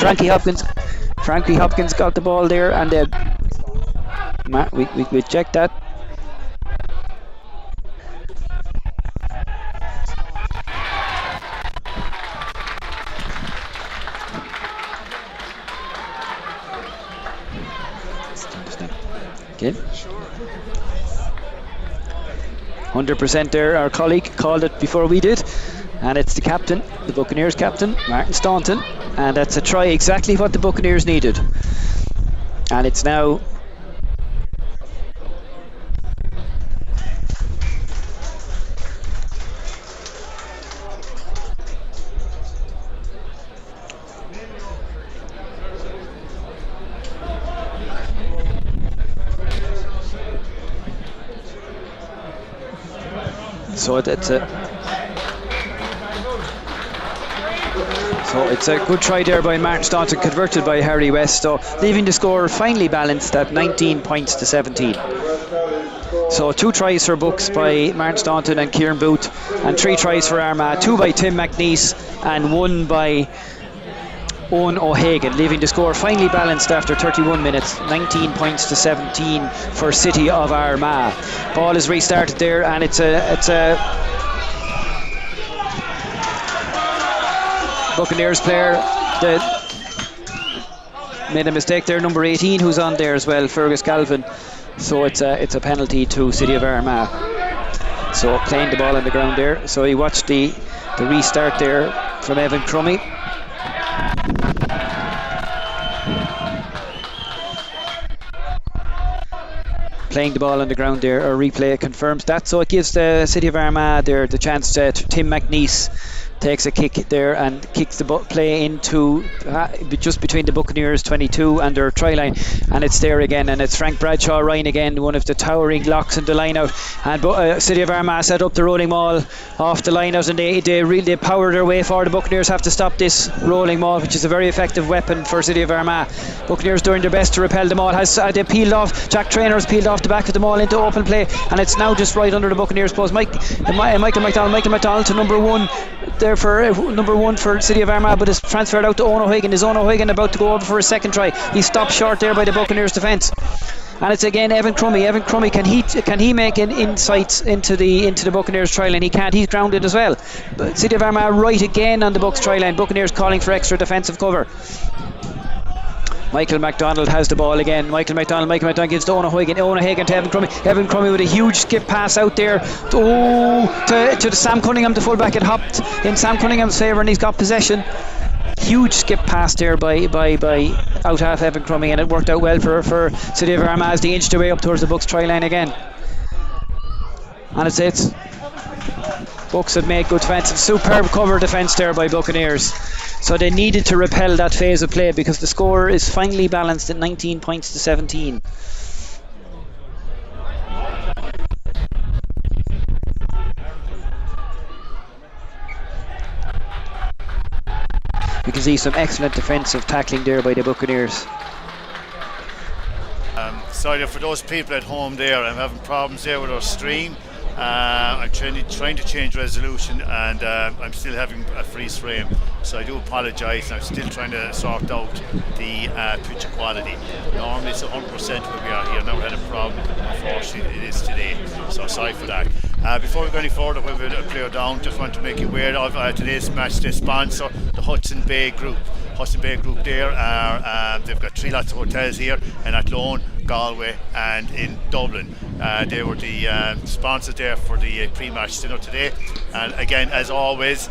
Frankie Hopkins got the ball there, and we checked that. Okay. 100% there. Our colleague called it before we did, and it's the captain, the Buccaneers captain, Martin Staunton, and that's a try, exactly what the Buccaneers needed. And it's now it's a good try there by Martin Staunton, converted by Harry West, so leaving the score finely balanced at 19 points to 17. So 2 tries for Bucks by Martin Staunton and Kieran Booth, and 3 tries for Armagh, 2 by Tim McNeese and 1 by Owen O'Hagan, leaving the score finely balanced after 31 minutes, 19 points to 17 for City of Armagh. Ball is restarted there, and it's a Buccaneers player that made a mistake there, number 18, who's on there as well, Fergus Galvin. So it's a penalty to City of Armagh. So playing the ball on the ground there. So he watched the restart there from Evan Crummy. Playing the ball on the ground there. Our replay confirms that. So it gives the City of Armagh there the chance to Tim McNeese takes a kick there and kicks the play into just between the Buccaneers 22 and their try line, and it's there again, and it's Frank Bradshaw Ryan again, one of the towering locks in the line out, and City of Armagh set up the rolling maul off the line out, and they power their way forward. The Buccaneers have to stop this rolling maul, which is a very effective weapon for City of Armagh. Buccaneers doing their best to repel the maul. They peeled off, Jack Trainor's peeled off the back of the maul into open play, and it's now just right under the Buccaneers post. Michael McDonald to number 1 there for number 1 for City of Armagh, but it's transferred out to Owen O'Hagan. Is Owen O'Hagan about to go over for a second try? He stopped short there by the Buccaneers defence, and it's again Evan Crummy. Can he make an insights into the Buccaneers try line? He can't. He's grounded as well. But City of Armagh right again on the Bucks try line. Buccaneers calling for extra defensive cover. Michael McDonald has the ball again. Michael McDonald gives to Owen O'Hagan to Evan Crummy. Evan Crummy with a huge skip pass out there to Sam Cunningham, the fullback. It hopped in Sam Cunningham's favour and he's got possession. Huge skip pass there by out half Evan Crummy, and it worked out well for City of Armagh as they inched their way up towards the Bucks try line again. And it's Bucks have made good defence. Superb cover defence there by Buccaneers. So they needed to repel that phase of play because the score is finely balanced at 19 points to 17. You can see some excellent defensive tackling there by the Buccaneers. Sorry for those people at home there. I'm having problems there with our stream. I'm trying to change resolution, and I'm still having a freeze frame, so I do apologise. I'm still trying to sort out the picture quality. Normally it's 100% where we are here. Now we had a problem, unfortunately it is today, so sorry for that. Before we go any further, when we player down, just want to make you aware of today's match day sponsor, the Hudson Bay Group. Hudson Bay Group there are, they've got 3 lots of hotels here in Athlone, Galway and in Dublin. They were the sponsors there for the pre-match dinner today. And again, as always,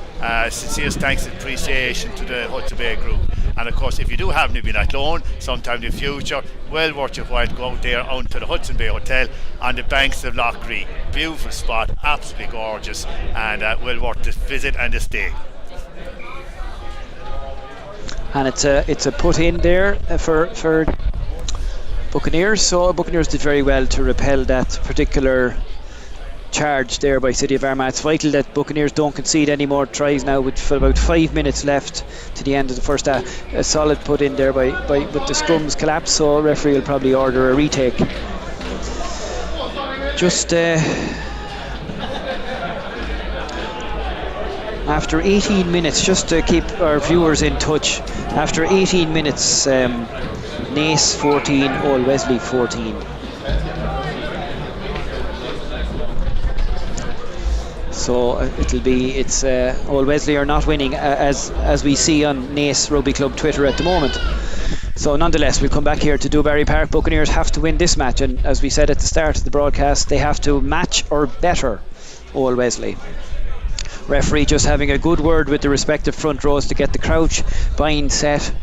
sincere thanks and appreciation to the Hudson Bay Group. And of course, if you do happen to be in Athlone sometime in the future, well worth your while to go out there onto the Hudson Bay Hotel on the banks of Lough Ree. Beautiful spot, absolutely gorgeous, and well worth the visit and the stay. And it's a put in there for Buccaneers. So Buccaneers did very well to repel that particular charge there by City of Armagh. It's vital that Buccaneers don't concede any more tries now with about 5 minutes left to the end of the first half. A solid put in there by with the scrums collapse, so referee will probably order a retake. Just after 18 minutes, just to keep our viewers in touch, after 18 minutes, Naas 14, Old Wesley 14. So it's Old Wesley are not winning as we see on Naas Rugby Club Twitter at the moment. So nonetheless, we'll come back here to Dewberry Park. Buccaneers have to win this match, and as we said at the start of the broadcast, they have to match or better Old Wesley. Referee just having a good word with the respective front rows to get the crouch bind set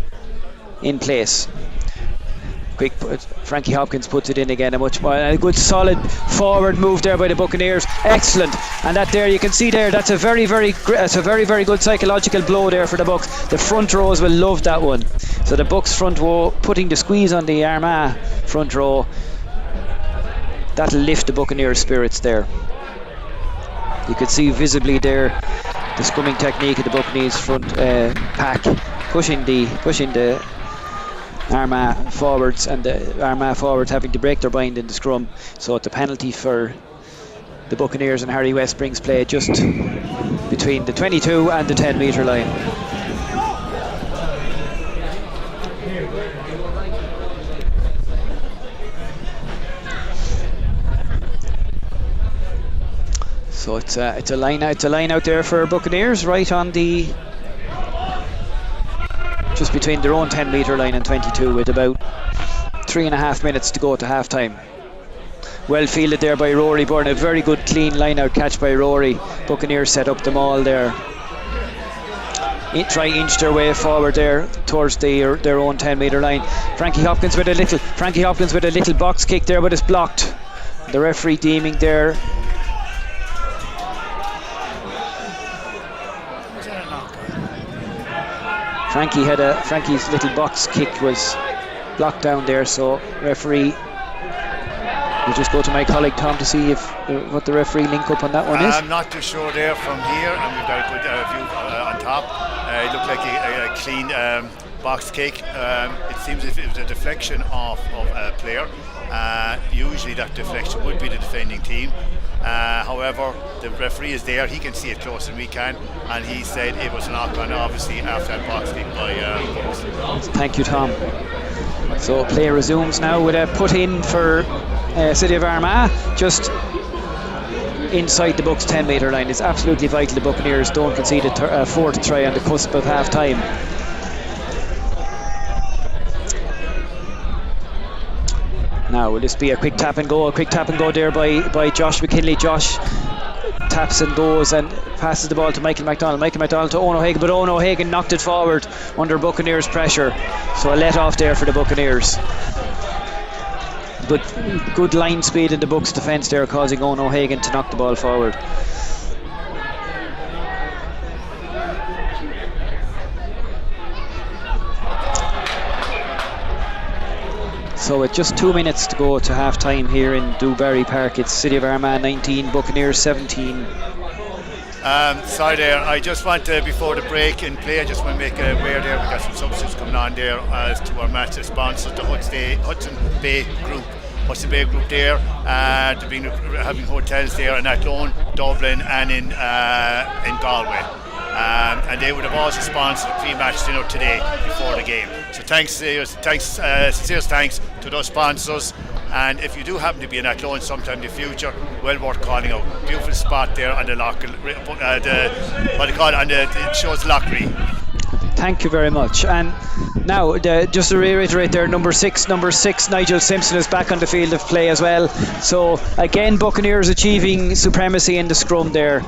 in place. Quick put, Frankie Hopkins puts it in again. A good solid forward move there by the Buccaneers. Excellent. And that there, you can see there, that's a very very good psychological blow there for the Bucks. The front rows will love that one. So the Bucks front row putting the squeeze on the Armagh front row. That'll lift the Buccaneers' spirits there. You can see visibly there the scrumming technique of the Buccaneers front pack, pushing the Armagh forwards, and the Armagh forwards having to break their bind in the scrum. So it's a penalty for the Buccaneers, and Harry West brings play just between the 22 and the 10 metre line. So it's a line out there for Buccaneers, right on the just between their own 10 metre line and 22, with about 3.5 minutes to go to half time. Well fielded there by Rory Byrne, a very good clean line out catch by Rory. Buccaneers set up the maul there. Try inch their way forward there towards their own 10 metre line. Frankie Hopkins with a little box kick there, but it's blocked. The referee deeming there. Frankie's little box kick was blocked down there, so referee. We'll just go to my colleague Tom to see what the referee link up on that one is. I'm not too sure there from here, and we've got a good view on top. It looked like a clean box kick. It seems as if it was a deflection of a player. Usually that deflection would be the defending team. However, the referee is there, he can see it closer than we can, and he said it was an knock-on, obviously, after that box kick by Bucks. Thank you, Tom. So play resumes now with a put in for City of Armagh, just inside the Bucks 10 metre line. It's absolutely vital the Buccaneers don't concede a fourth try on the cusp of half time. Now will this be a quick tap and go there by Josh McKinley. Josh taps and goes and passes the ball to Michael McDonald to Owen O'Hagan, but Owen O'Hagan knocked it forward under Buccaneers pressure, so a let off there for the Buccaneers. Good line speed in the Bucks defence there, causing Owen O'Hagan to knock the ball forward. So with just 2 minutes to go to half time here in Dewberry Park, it's City of Armagh 19, Buccaneers 17. Sorry there, I just want to, before the break in play, I just want to make aware there, we've got some substitutes coming on there as to our match sponsors, the Hudson Bay Group. Hudson Bay Group there. They've been having hotels there in Athlone, Dublin, and in Galway. And they would have also sponsored a pre-match dinner today before the game. So sincere thanks to those sponsors. And if you do happen to be in Athlone sometime in the future, well worth calling out. Beautiful spot there on the lock, it shows Lockery. Thank you very much. And now, just to reiterate there, number six, Nigel Simpson is back on the field of play as well. So again, Buccaneers achieving supremacy in the scrum there.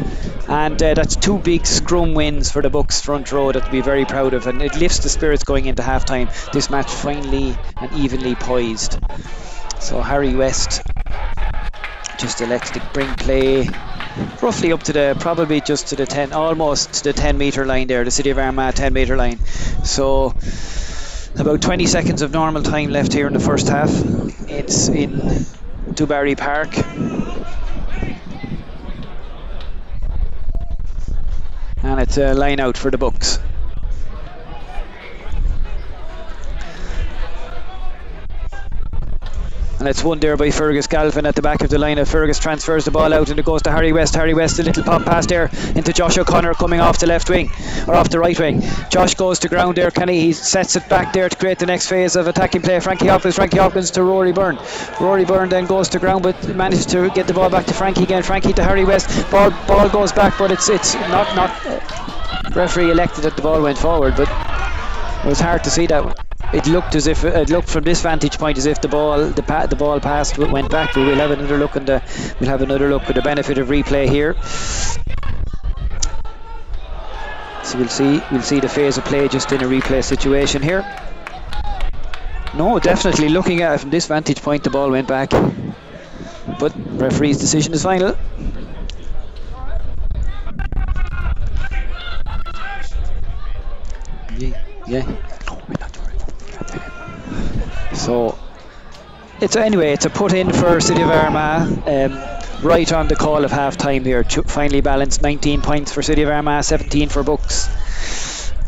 And that's 2 big scrum wins for the Bucks front row that to be very proud of. And it lifts the spirits going into half-time. This match finally and evenly poised. So Harry West just elects to bring play roughly up to probably just to the 10, almost to the 10 metre line there, the City of Armagh 10 metre line. So about 20 seconds of normal time left here in the first half. It's in Dubarry Park. And it's a line out for the Bucks. And it's won there by Fergus Galvin at the back of the line. Fergus transfers the ball out and it goes to Harry West. Harry West, a little pop pass there into Josh O'Connor coming off the left wing, or off the right wing. Josh goes to ground there. He sets it back there to create the next phase of attacking play. Frankie Hopkins to Rory Byrne. Rory Byrne then goes to ground but manages to get the ball back to Frankie again. Frankie to Harry West. Ball goes back, but it's not referee elected that the ball went forward, but it was hard to see that. It looked from this vantage point as if the ball passed but went back. But we'll have another look with the benefit of replay here. So we'll see the phase of play just in a replay situation here. No, definitely looking at it from this vantage point, the ball went back. But referee's decision is final. Yeah. So it's a put in for City of Armagh, right on the call of half time here. Finally balanced, 19 points for City of Armagh, 17 for Bucks.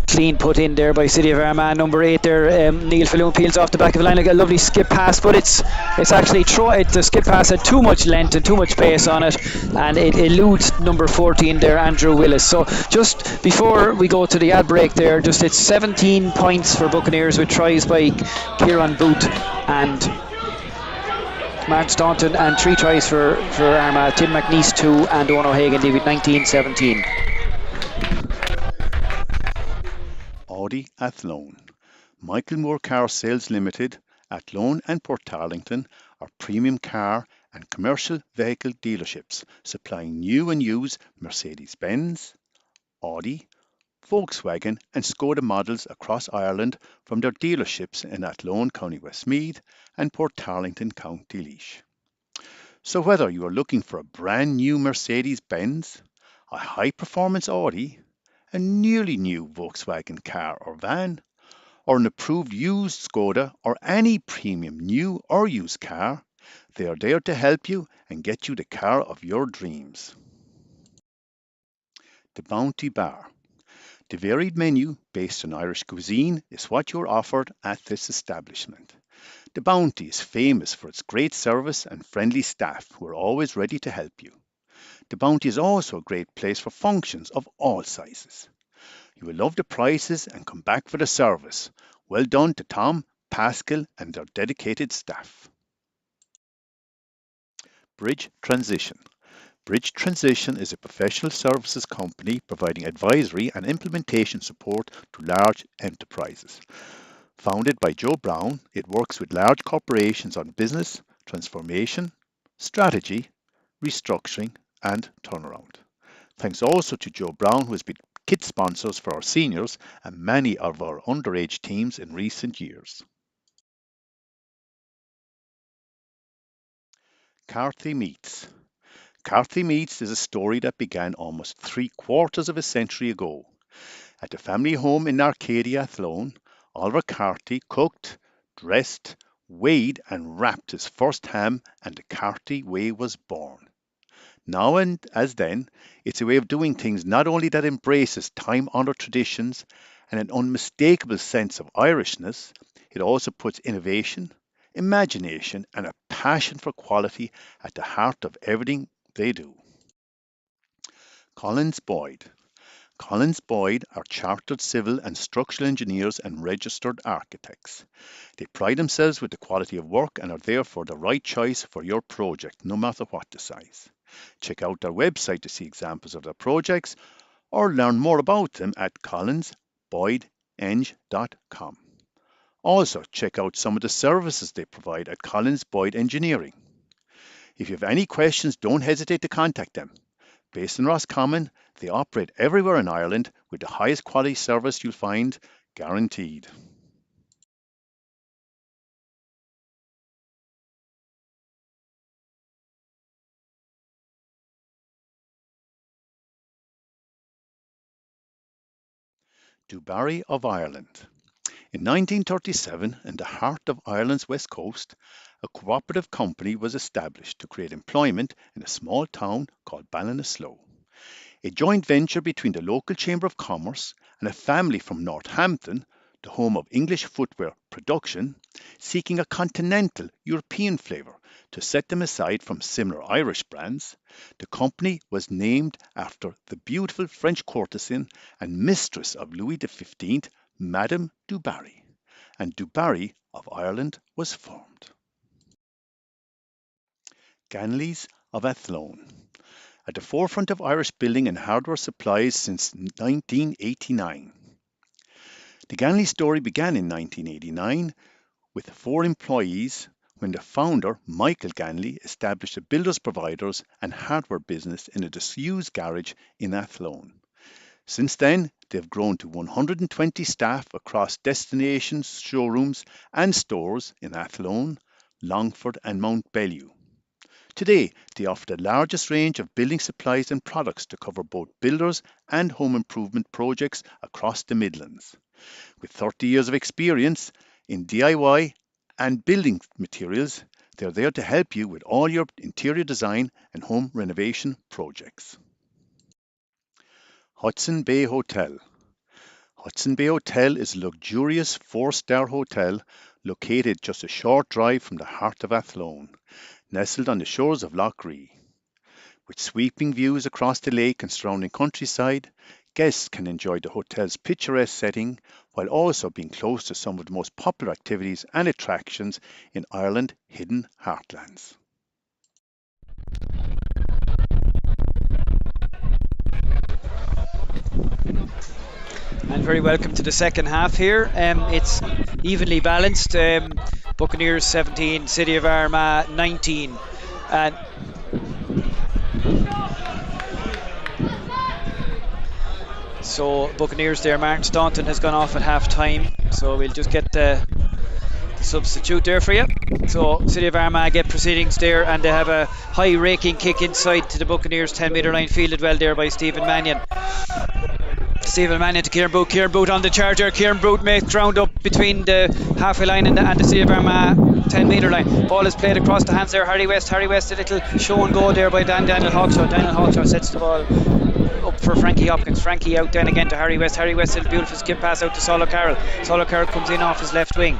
Clean put in there by City of Armagh. Number 8 there, Neil Falloon peels off the back of the line like a lovely skip pass, but it's actually the skip pass had too much length and too much pace on it, and it eludes number 14 there, Andrew Willis. So just before we go to the ad break there, it's 17 points for Buccaneers with tries by Kieran Booth and Mark Staunton, and 3 tries for Armagh, Tim McNeese 2 and Owen O'Hagan with 19-17. Audi Athlone. Michael Moore Car Sales Limited, Athlone and Portarlington are premium car and commercial vehicle dealerships supplying new and used Mercedes-Benz, Audi, Volkswagen and Skoda models across Ireland from their dealerships in Athlone, County Westmeath and Portarlington, County Laois. So whether you are looking for a brand new Mercedes-Benz, a high-performance Audi, a nearly new Volkswagen car or van, or an approved used Skoda or any premium new or used car, they are there to help you and get you the car of your dreams. The Bounty Bar. The varied menu based on Irish cuisine is what you're offered at this establishment. The Bounty is famous for its great service and friendly staff who are always ready to help you. The Bounty is also a great place for functions of all sizes. You will love the prices and come back for the service. Well done to Tom, Pascal and their dedicated staff. Bridge Transition. Bridge Transition is a professional services company providing advisory and implementation support to large enterprises. Founded by Joe Brown, it works with large corporations on business, transformation, strategy, restructuring and turnaround. Thanks also to Joe Brown, who has been kit sponsors for our seniors and many of our underage teams in recent years. Carthy Meats. Carthy Meats is a story that began almost 3/4 of a century ago. At the family home in Arcadia, Athlone, Oliver Carthy cooked, dressed, weighed and wrapped his first ham, and the Carthy way was born. Now and as then, it's a way of doing things not only that embraces time-honoured traditions and an unmistakable sense of Irishness, it also puts innovation, imagination, and a passion for quality at the heart of everything they do. Collins Boyd. Collins Boyd are chartered civil and structural engineers and registered architects. They pride themselves with the quality of work and are therefore the right choice for your project, no matter what the size. Check out their website to see examples of their projects or learn more about them at collinsboydeng.com. Also, check out some of the services they provide at Collins Boyd Engineering. If you have any questions, don't hesitate to contact them. Based in Roscommon, they operate everywhere in Ireland with the highest quality service you'll find, guaranteed. Dubarry of Ireland. In 1937, in the heart of Ireland's west coast, a cooperative company was established to create employment in a small town called Ballinasloe. A joint venture between the local Chamber of Commerce and a family from Northampton, the home of English footwear production, seeking a continental European flavour to set them aside from similar Irish brands. The company was named after the beautiful French courtesan and mistress of Louis XV, Madame du Barry, and Dubarry of Ireland was formed. Ganley's of Athlone. At the forefront of Irish building and hardware supplies since 1989. The Ganley story began in 1989 with 4 employees when the founder, Michael Ganley, established a builders providers and hardware business in a disused garage in Athlone. Since then, they've grown to 120 staff across destinations, showrooms and stores in Athlone, Longford and Mount Bellew. Today, they offer the largest range of building supplies and products to cover both builders and home improvement projects across the Midlands. With 30 years of experience in DIY and building materials, they're there to help you with all your interior design and home renovation projects. Hudson Bay Hotel. Hudson Bay Hotel is a luxurious 4-star hotel located just a short drive from the heart of Athlone, nestled on the shores of Lough Ree. With sweeping views across the lake and surrounding countryside, guests can enjoy the hotel's picturesque setting while also being close to some of the most popular activities and attractions in Ireland's hidden heartlands. And very welcome to the second half here. It's evenly balanced. Buccaneers 17, City of Armagh 19. And so Buccaneers there, Martin Staunton has gone off at half time. So we'll just get the substitute there for you. So City of Armagh get proceedings there, and they have a high raking kick inside to the Buccaneers 10-metre line, fielded well there by Stephen Mannion. Stephen Mannion to Kieran Boot. Kieran Boot on the charger. Kieran Boot makes ground up between the halfway line and the City of Armagh 10-metre line. Ball is played across the hands there. Harry West, a little show and go there by Daniel Hawkshaw. Daniel Hawkshaw sets the ball up for Frankie Hopkins. Frankie out then again to Harry West. Harry West, a beautiful skip pass out to Solo Carroll. Solo Carroll comes in off his left wing.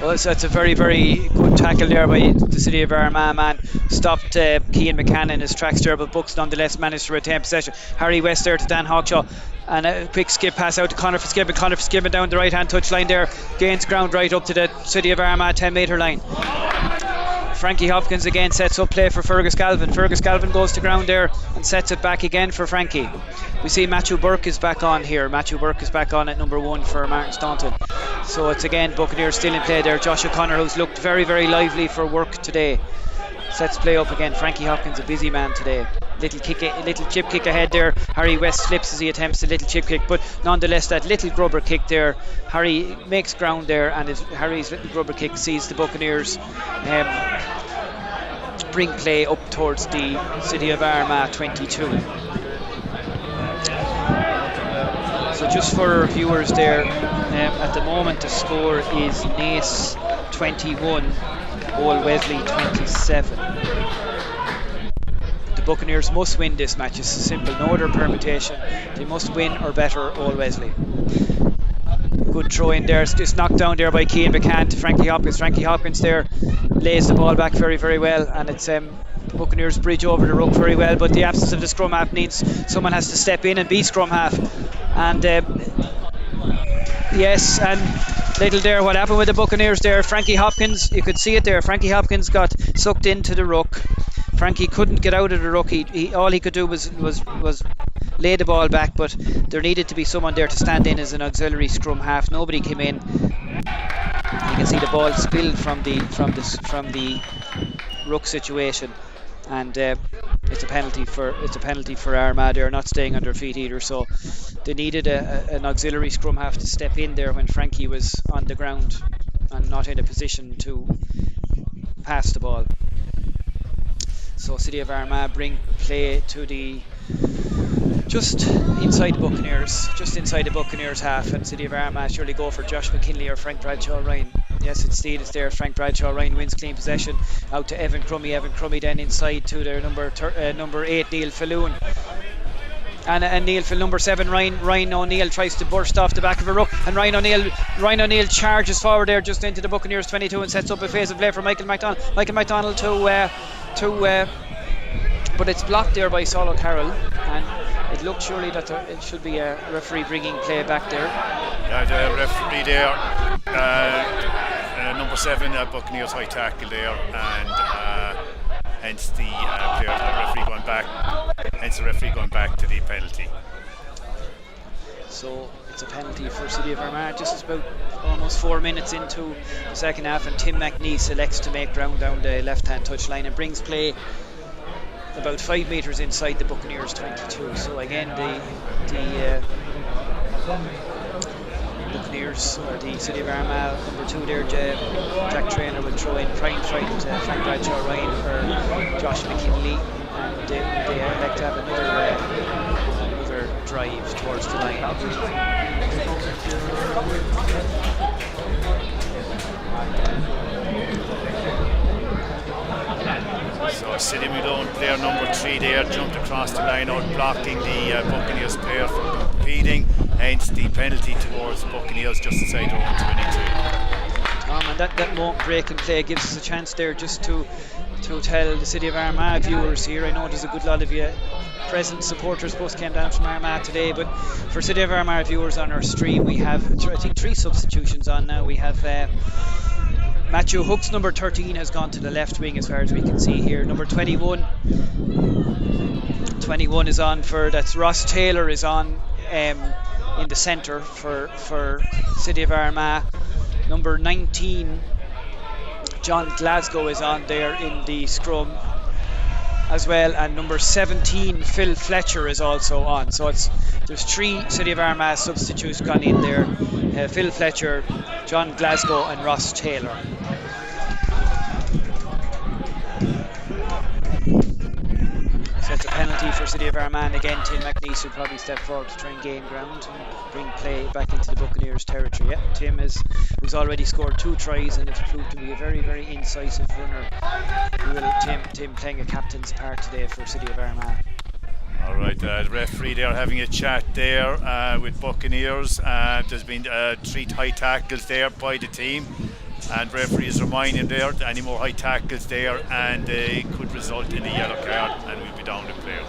Well, so it's a very, very good tackle there by the City of Armagh man. Stopped Cian McCann in his tracks there, but Bucks nonetheless managed to retain possession. Harry West there to Dan Hawkshaw, and a quick skip pass out to Conor Fitzgibbon. Conor Fitzgibbon down the right hand touchline there, gains ground right up to the City of Armagh 10-metre line. Frankie Hopkins again sets up play for Fergus Galvin. Fergus Galvin goes to ground there and sets it back again for Frankie. We see Matthew Burke is back on here. Matthew Burke is back on at number 1 for Martin Staunton. So it's again Buccaneers still in play there. Josh O'Connor, who's looked very, very lively for work today, sets play up again. Frankie Hopkins, a busy man today. Little chip kick ahead there. Harry West slips as he attempts a little chip kick, but nonetheless that little grubber kick there, Harry makes ground there, and Harry's little grubber kick sees the Buccaneers bring play up towards the City of Armagh 22. So just for viewers there, at the moment the score is Naas 21, Old Wesley 27. The Buccaneers must win this match. It's simple, no other permutation. They must win or better all Wesley. Good throw in there. It's knocked down there by Cian McCann to Frankie Hopkins. Frankie Hopkins there lays the ball back very, very well, and it's the Buccaneers bridge over the ruck very well, but the absence of the scrum half means someone has to step in and be scrum half. And yes, and little there, what happened with the Buccaneers there, Frankie Hopkins, you could see it there, Frankie Hopkins got sucked into the ruck. Frankie couldn't get out of the ruck. He all he could do was lay the ball back, but there needed to be someone there to stand in as an auxiliary scrum half. Nobody came in. You can see the ball spilled from the ruck situation, and it's a penalty for Armagh. They're not staying on their feet either, so they needed an auxiliary scrum half to step in there when Frankie was on the ground and not in a position to pass the ball. So City of Armagh bring play to just inside the Buccaneers half, and City of Armagh surely go for Josh McKinley or Frank Bradshaw Ryan. Yes, indeed it's there. Frank Bradshaw Ryan wins clean possession out to Evan Crummy. Evan Crummy then inside to their number 8 Neil Falloon. And Neil for number 7 Ryan O'Neill tries to burst off the back of a ruck, and Ryan O'Neill charges forward there just into the Buccaneers 22 and sets up a phase of play for Michael MacDonald but it's blocked there by Saul O'Carroll, and it looked surely that it should be a referee bringing play back there. Yeah, the referee there, number 7 Buccaneers high tackle there, and hence the referee going back to the penalty. So it's a penalty for City of Armagh just about almost 4 minutes into the second half, and Tim McNeese elects to make ground down the left hand touchline and brings play about 5 metres inside the Buccaneers 22. So again the Buccaneers, or the City of Armagh number 2 there, Jack Traynor will throw in prime fight Frank Bradshaw Ryan or Josh McKinley, and they elect to have another drive towards the line. So City Malone player number 3 there jumped across the line out, blocking the Buccaneers player from competing, hence the penalty towards Buccaneers just inside their own 22. Tom, and that moment break in play gives us a chance there just to tell the City of Armagh viewers here. I know there's a good lot of you present supporters both came down from Armagh today, but for City of Armagh viewers on our stream, we have I think 3 substitutions on now. We have Matthew Hooks, number 13, has gone to the left wing as far as we can see here. Number 21 is on that's Ross Taylor is on in the centre for City of Armagh. Number 19, John Glasgow, is on there in the scrum as well, and number 17, Phil Fletcher, is also on. So there's 3 City of Armagh substitutes gone in there. Phil Fletcher, John Glasgow and Ross Taylor. So it's a penalty for City of Armagh, and again Tim McNeese will probably step forward to try and gain ground and bring play back into the Buccaneers territory. Yeah, Tim who's already scored 2 tries and it's proved to be a very, very incisive runner. Tim playing a captain's part today for City of Armagh. Alright, the referee there having a chat there with Buccaneers. There's been 3 high tackles there by the team, and referee is reminding there that any more high tackles there and they could result in a yellow card and we'll be down the player.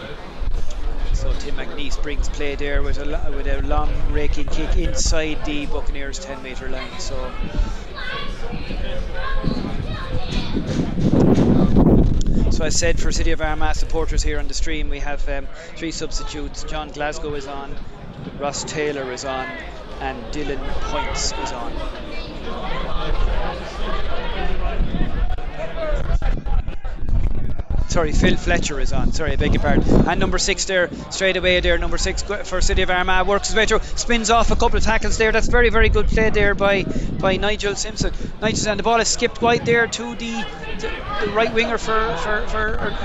So Tim McNeese brings play there with a long raking kick inside the Buccaneers 10 metre line. So as said, for City of Armagh supporters here on the stream, we have 3 substitutes. John Glasgow is on, Ross Taylor is on, and Dylan Points is on. Sorry, Phil Fletcher is on. Sorry, I beg your pardon. And number 6 there, straight away there, number 6 for City of Armagh, works his way through, spins off a couple of tackles there. That's very, very good play there by Nigel Simpson. And the ball is skipped wide there to the right winger for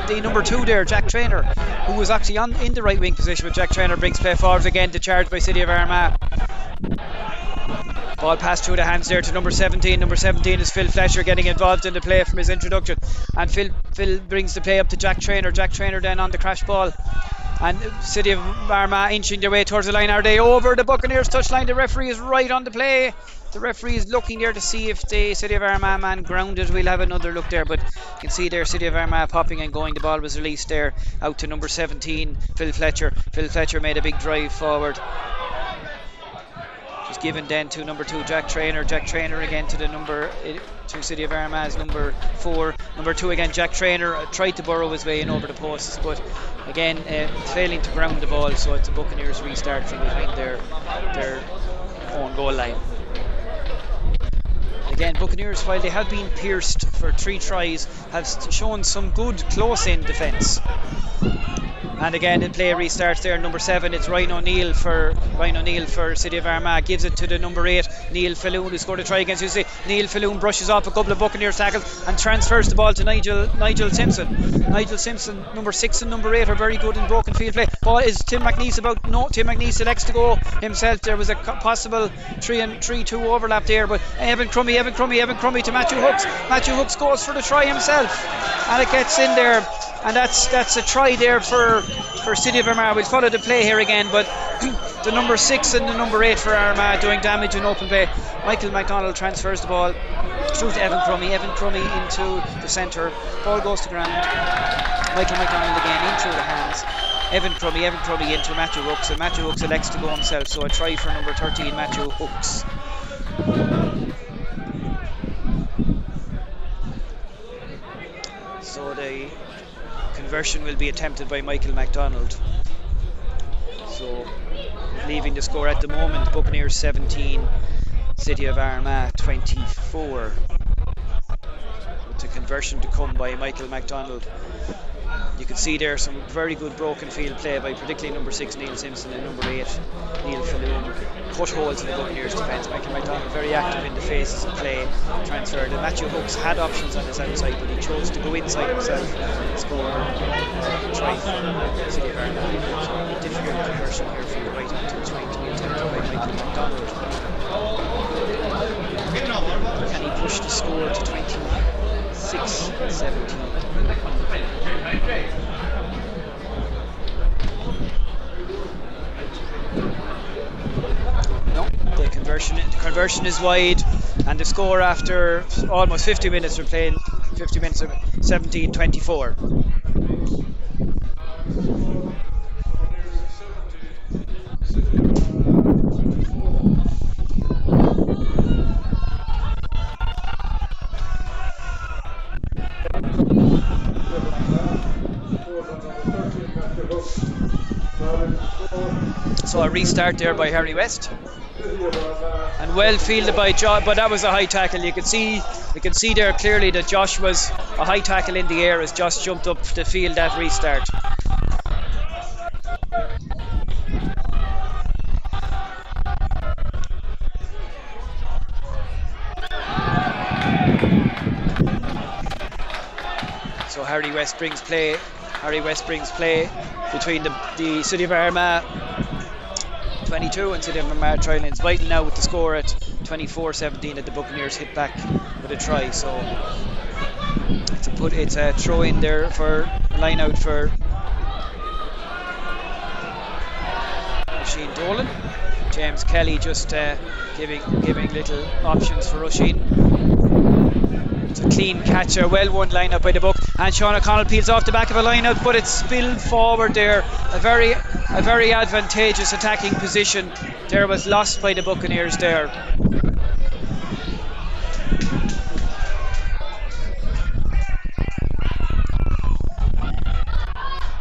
the number 2 there, Jack Traynor, who was actually in the right wing position, but Jack Traynor brings play forward again to charge by City of Armagh. Ball passed through the hands there to number 17. Number 17 is Phil Fletcher getting involved in the play from his introduction. And Phil brings the play up to Jack Traynor. Jack Traynor then on the crash ball. And City of Armagh inching their way towards the line. Are they over the Buccaneers touchline? The referee is right on the play. The referee is looking there to see if the City of Armagh man grounded. We'll have another look there, but you can see there City of Armagh popping and going. The ball was released there out to number 17, Phil Fletcher. Phil Fletcher made a big drive forward. Just given then to number 2, Jack Traynor. Jack Traynor again to the number to City of Armagh's number 4. Number 2 again, Jack Traynor tried to burrow his way in over the posts, but again failing to ground the ball. So it's a Buccaneers restart from behind their own goal line. Again, Buccaneers, while they have been pierced for 3 tries, have shown some good close-in defence. And again, in play restarts there. Number 7, it's Ryan O'Neill for City of Armagh. Gives it to the number 8, Neil Falloon, who scored a try against UC. Neil Falloon brushes off a couple of Buccaneers tackles and transfers the ball to Nigel Simpson. Nigel Simpson, number 6 and number 8 are very good in broken field play. Ball is Tim McNeese about. No, Tim McNeese elects to go himself. There was a possible 3-2 overlap there, but Evan Crummy to Matthew Hooks. Matthew Hooks goes for the try himself, and it gets in there. And that's a try there for City of Armagh. We'll follow the play here again, but the number 6 and the number 8 for Armagh doing damage in open play. Michael McDonald transfers the ball through to Evan Crummy into the centre. Ball goes to ground. Michael McDonald again in through the hands. Evan Crummy into Matthew Hooks, and Matthew Hooks elects to go himself. So a try for number 13, Matthew Hooks. So the conversion will be attempted by Michael McDonald. So leaving the score at the moment, Buccaneers 17, City of Armagh 24. With the conversion to come by Michael McDonald. You can see there some very good broken field play by particularly number 6 Neil Simpson and number 8 Neil Falloon. Cut holes in the Buccaneers defence. Michael McDonald very active in the phases of play, transferred, and Matthew Hooks had options on his outside, but he chose to go inside himself and score a try for City of Armagh. So a difficult conversion here from the right onto the trying to be attempted by Michael McDonald. Can he push the score to 26-17? No, the conversion is wide, and the score after almost 50 minutes of playing, 50 minutes of 17-24. So a restart there by Harry West, and well fielded by Josh, but that was a high tackle. You can see there clearly that Josh was a high tackle in the air as Josh jumped up the field at restart. So Harry West brings play between the City of Armagh 22 and City of Armagh try lines. Vital now with the score at 24-17 that the Buccaneers hit back with a try. So it's a throw in there for a line out for Oisin Dolan. James Kelly just giving little options for Oisin. It's a clean catch, a well won line out by the Buck, and Sean O'Connell peels off the back of a line out, but it's spilled forward there. A very advantageous attacking position there was lost by the Buccaneers there.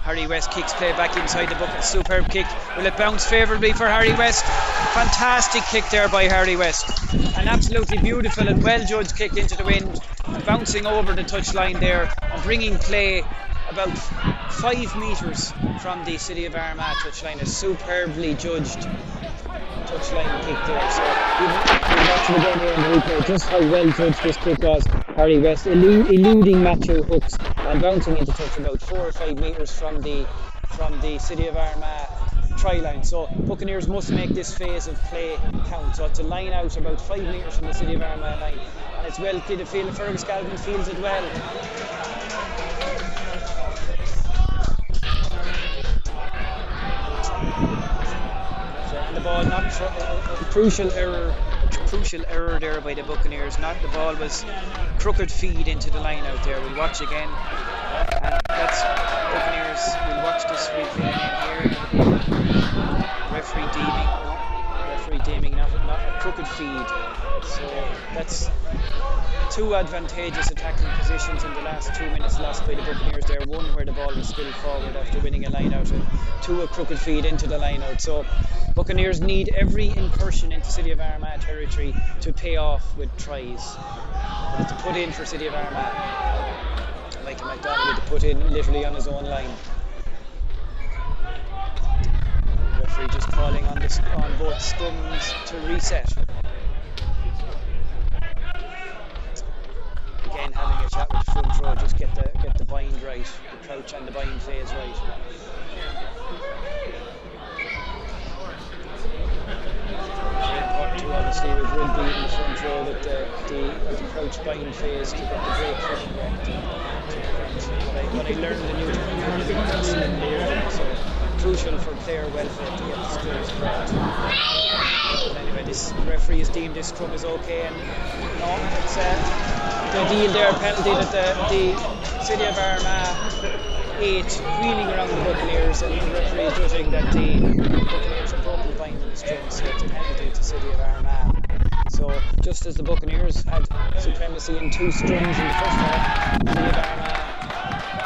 Harry West kicks play back inside the bucket. Superb kick. Will it bounce favourably for Harry West? Fantastic kick there by Harry West. An absolutely beautiful and well judged kick into the wind, bouncing over the touchline there and bringing play about 5 metres from the City of Armagh touchline. A superbly judged touchline kick there. So we'll watch it again here in the replay just how well judged this kick was. Harry West eluding Matthew Hooks and bouncing into touch about 4 or 5 metres from the City of Armagh try line. So Buccaneers must make this phase of play count. So it's a line out about 5 metres from the City of Armagh line, and it's well played. Fergus Galvin fields it well. And the ball not a crucial error there by the Buccaneers. Not the ball was crooked feed into the line out there. We'll watch again, and that's Buccaneers. We'll watch this replay again here. Referee deeming not a crooked feed. So that's two advantageous attacking positions in the last 2 minutes lost by the Buccaneers there. One where the ball was spilled forward after winning a line out, and two a crooked feed into the line out. So Buccaneers need every incursion into City of Armagh territory to pay off with tries. But to put in for City of Armagh, Michael McDonald to put in literally on his own line. Referee just calling on both scrums to reset. Again, having a chat with the front row, just get the bind right, the crouch and the bind phase right. Very important too, obviously, with rugby in the front row, that the crouch bind phase to get the break foot correct. What I learned in the new technology, that's in there, so crucial for player welfare to get the skills correct. But anyway, this referee has deemed this scrum is okay, and no, it's the deal there, penalty that the City of Armagh 8 wheeling around the Buccaneers, and the referee is judging that the Buccaneers have broken the bind in the scrum, so it's a penalty to City of Armagh. So just as the Buccaneers had supremacy in 2 scrums in the first half, City of Armagh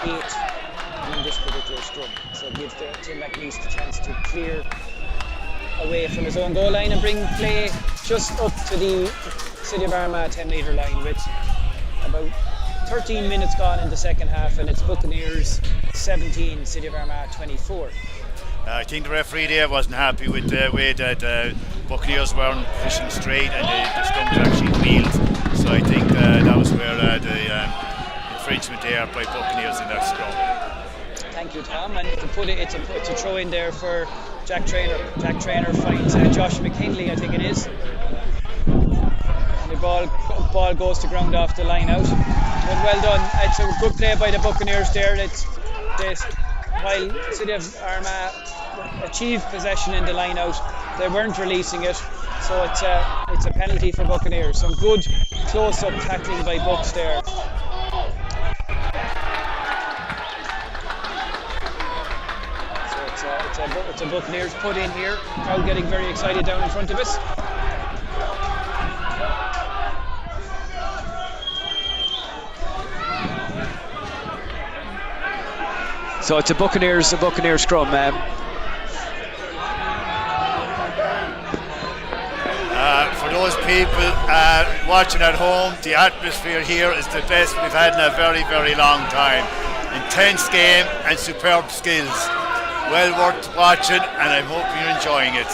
8 in this particular scrum. So it gives Tim McNeese the chance to clear away from his own goal line and bring play just up to the City of Armagh 10 metre line, with about 13 minutes gone in the second half, and it's Buccaneers 17, City of Armagh 24. I think the referee there wasn't happy with the way that Buccaneers weren't fishing straight and the scrum was actually wheeled. So I think that was where the infringement there by Buccaneers in that scrum. Thank you, Tom. And to put it, it's a throw in there for Jack Traynor. Jack Traynor finds Josh McKinley, I think it is. And the ball goes to ground off the line out. But well done. It's a good play by the Buccaneers there. While City of Armagh achieved possession in the line out, they weren't releasing it. So it's a penalty for Buccaneers. Some good close-up tackling by Bucks there. It's a Buccaneers put in here. Crowd getting very excited down in front of us. So it's a Buccaneers scrum. For those people watching at home, the atmosphere here is the best we've had in a very, very long time. Intense game and superb skills. Well worth watching, and I hope you're enjoying it.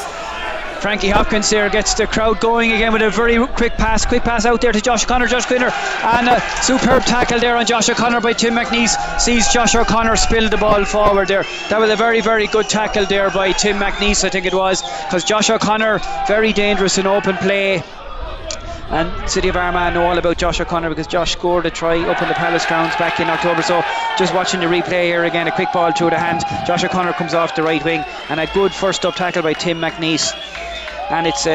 Frankie Hopkins there gets the crowd going again with a very quick pass out there to Josh O'Connor, and a superb tackle there on Josh O'Connor by Tim McNeese. Sees Josh O'Connor spill the ball forward there. That was a very, very good tackle there by Tim McNeese, I think it was, because Josh O'Connor very dangerous in open play. And City of Armagh know all about Josh O'Connor because Josh scored a try up in the Palace grounds back in October. So just watching the replay here again, a quick ball through the hand. Josh O'Connor comes off the right wing, and a good first up tackle by Tim McNeese. And it's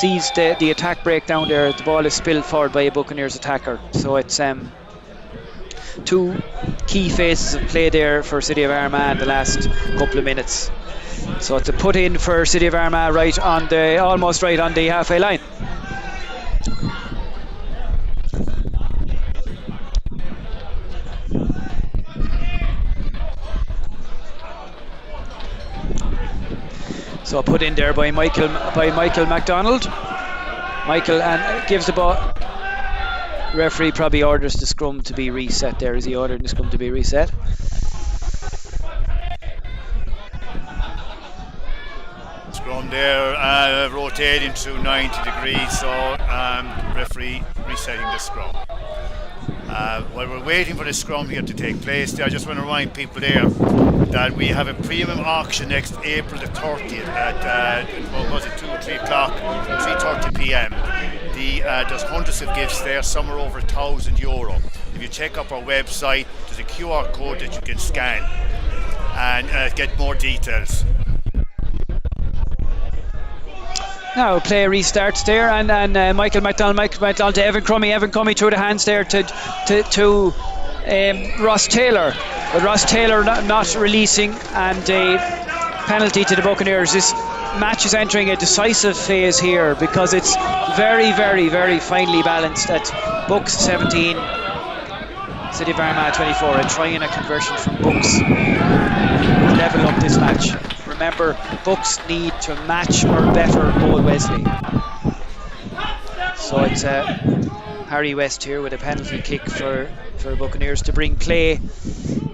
sees the attack breakdown there. The ball is spilled forward by a Buccaneers attacker. So it's two key phases of play there for City of Armagh in the last couple of minutes. So it's a put in for City of Armagh almost right on the halfway line. So put in there by Michael McDonald. Michael and gives the ball. Referee probably orders the scrum to be reset there. Is he ordering the scrum to be reset? Scrum there rotating to 90 degrees, so referee resetting the scrum. While we're waiting for the scrum here to take place, I just want to remind people there that we have a premium auction next April the 30th at what was it, 2 or 3 o'clock, 3:30 p.m. There's hundreds of gifts there, some are over €1,000. If you check up our website, there's a QR code that you can scan and get more details. Now play restarts there, and Michael McDonald to Evan Crummy through the hands there to Ross Taylor, but Ross Taylor not releasing, and a penalty to the Buccaneers. This match is entering a decisive phase here because it's very, very, very finely balanced at Bucks 17, City of Armagh 24. A try and a conversion from Bucks would level up this match. Remember, Bucks need to match or better Old Wesley. So it's Harry West here with a penalty kick for Buccaneers to bring play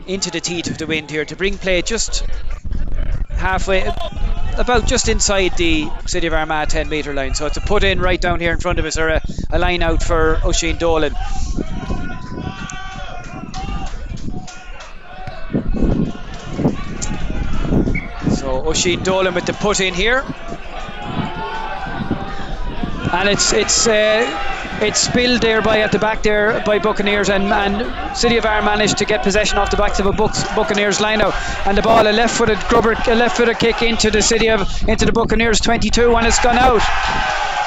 into the teeth of the wind here, to bring play just halfway, about just inside the City of Armagh 10-metre line. So it's a put in right down here in front of us, or a line out for Oisin Dolan. So Oisin Dolan with the put in here, and it's spilled there at the back there by Buccaneers, and City of Armagh managed to get possession off the backs of a Buccaneers line out, and the ball, a left-footed kick into the Buccaneers 22, and it's gone out.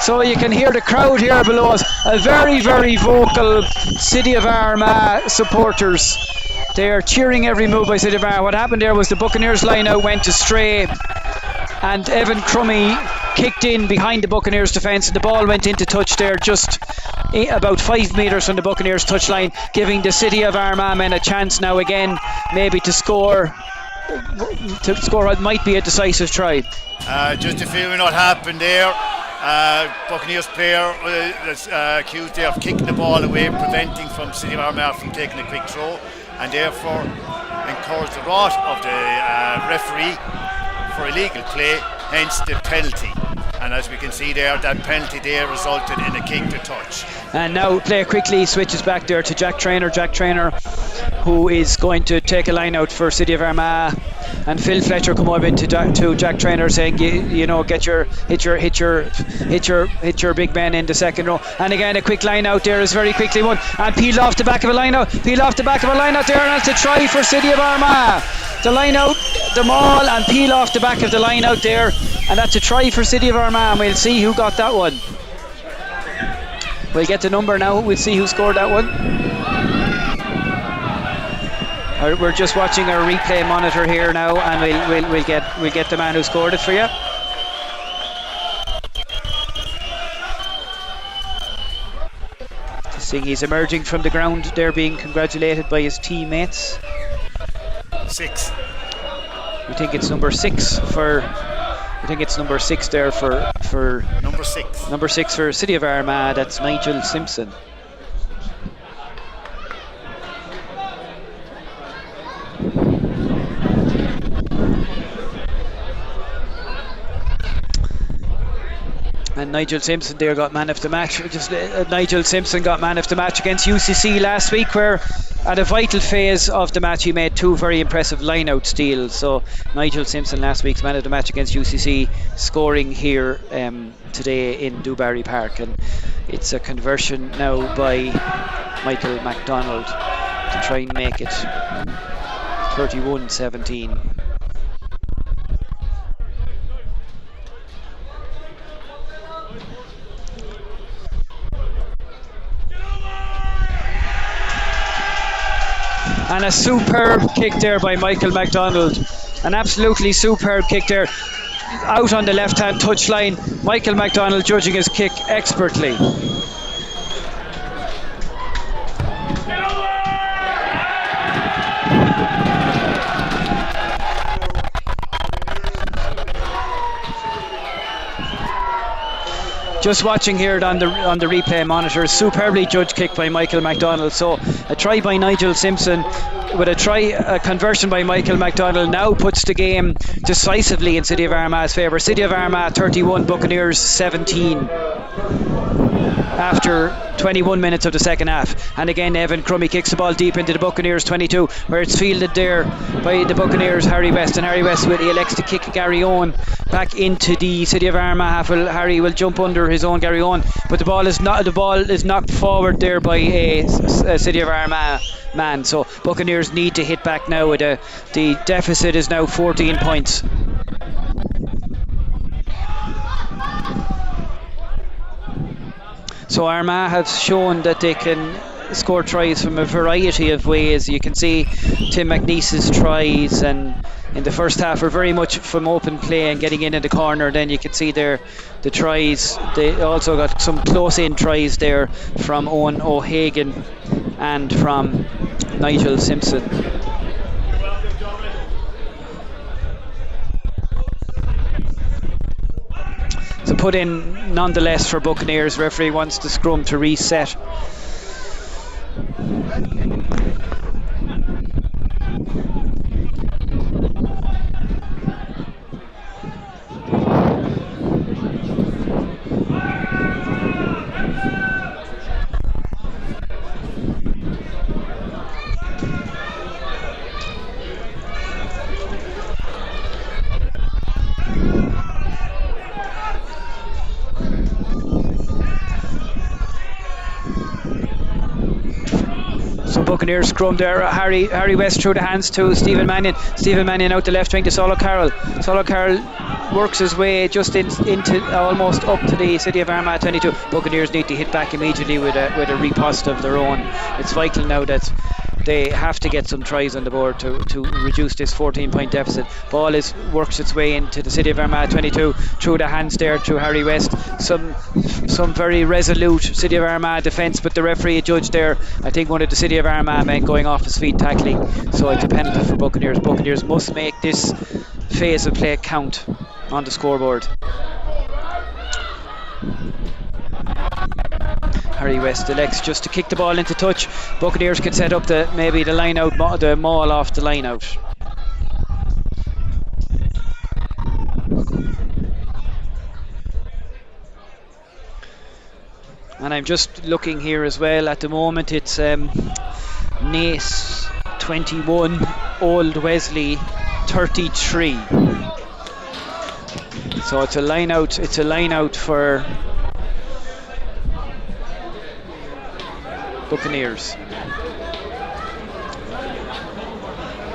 So you can hear the crowd here below us, a very, very vocal City of Armagh supporters. They are cheering every move by City of Armagh. What happened there was the Buccaneers line out went astray, and Evan Crummy kicked in behind the Buccaneers defence, and the ball went into touch there just about 5 metres from the Buccaneers touch line, giving the City of Armagh men a chance now again maybe to score what might be a decisive try. Just to feel what happened there, Buccaneers player was accused there of kicking the ball away, preventing from City of Armagh from taking a quick throw, and therefore encouraged the wrath of the referee for illegal play, hence the penalty. And as we can see there, that penalty there resulted in a kick to touch. And now play quickly switches back there to Jack Traynor, who is going to take a line out for City of Armagh, and Phil Fletcher come over to Jack Traynor saying, you know, hit your big men in the second row. And again, a quick line out there is very quickly won, and peeled off the back of a line out there, and it's a try for City of Armagh. The line out, the maul, and peel off the back of the line out there, and that's a try for City of Armagh. We'll see who got that one. We'll get the number now. We'll see who scored that one. We're just watching our replay monitor here now, and we'll get the man who scored it for you. Seeing he's emerging from the ground there, being congratulated by his teammates. 6. I think it's number 6 for. I think it's number 6 there for number 6. Number 6 for City of Armagh. That's Nigel Simpson. And Nigel Simpson there got man of the match. Nigel Simpson got man of the match against UCC last week, where at a vital phase of the match he made 2 very impressive line-out steals. So Nigel Simpson, last week's man of the match against UCC, scoring here today in Dewberry Park. And it's a conversion now by Michael McDonald to try and make it 31-17. And a superb kick there by Michael McDonald. An absolutely superb kick there. Out on the left-hand touchline. Michael McDonald judging his kick expertly. Just watching here on the replay monitor, superbly judged kick by Michael McDonald. So a try by Nigel Simpson with a conversion by Michael McDonald now puts the game decisively in City of Armagh's favour. City of Armagh 31, Buccaneers 17. after 21 minutes of the second half. And again, Evan Crummy kicks the ball deep into the Buccaneers 22, where it's fielded there by the Buccaneers, Harry West. And Harry West he elects to kick Gary Owen back into the City of Armagh half. Harry will jump under his own Gary Owen, but the ball is knocked forward there by a City of Armagh man. So Buccaneers need to hit back now. The deficit is now 14 points. So Armagh have shown that they can score tries from a variety of ways. You can see Tim McNeese's tries, and in the first half were very much from open play and getting in the corner. Then you can see there the tries. They also got some close-in tries there from Owen O'Hagan and from Nigel Simpson. So put in nonetheless for Buccaneers. Referee wants the scrum to reset. Buccaneers scrum there. Harry West through the hands to Stephen Mannion. Stephen Mannion out the left wing to Solo Carroll. Solo Carroll works his way just into almost up to the City of Armagh 22. Buccaneers need to hit back immediately with a riposte of their own. It's vital now that they have to get some tries on the board to reduce this 14-point deficit. Ball works its way into the City of Armagh 22 through the hands there to Harry West. Some very resolute City of Armagh defence, but the referee judged there, I think, one of the City of Armagh men going off his feet tackling. So it's a penalty for Buccaneers. Buccaneers must make this phase of play count on the scoreboard. Harry West elects just to kick the ball into touch. Buccaneers can set up maybe the line out, the maul off the line out. And I'm just looking here as well. At the moment it's Nace 21, Old Wesley 33. So it's a line out. It's a line out for Buccaneers.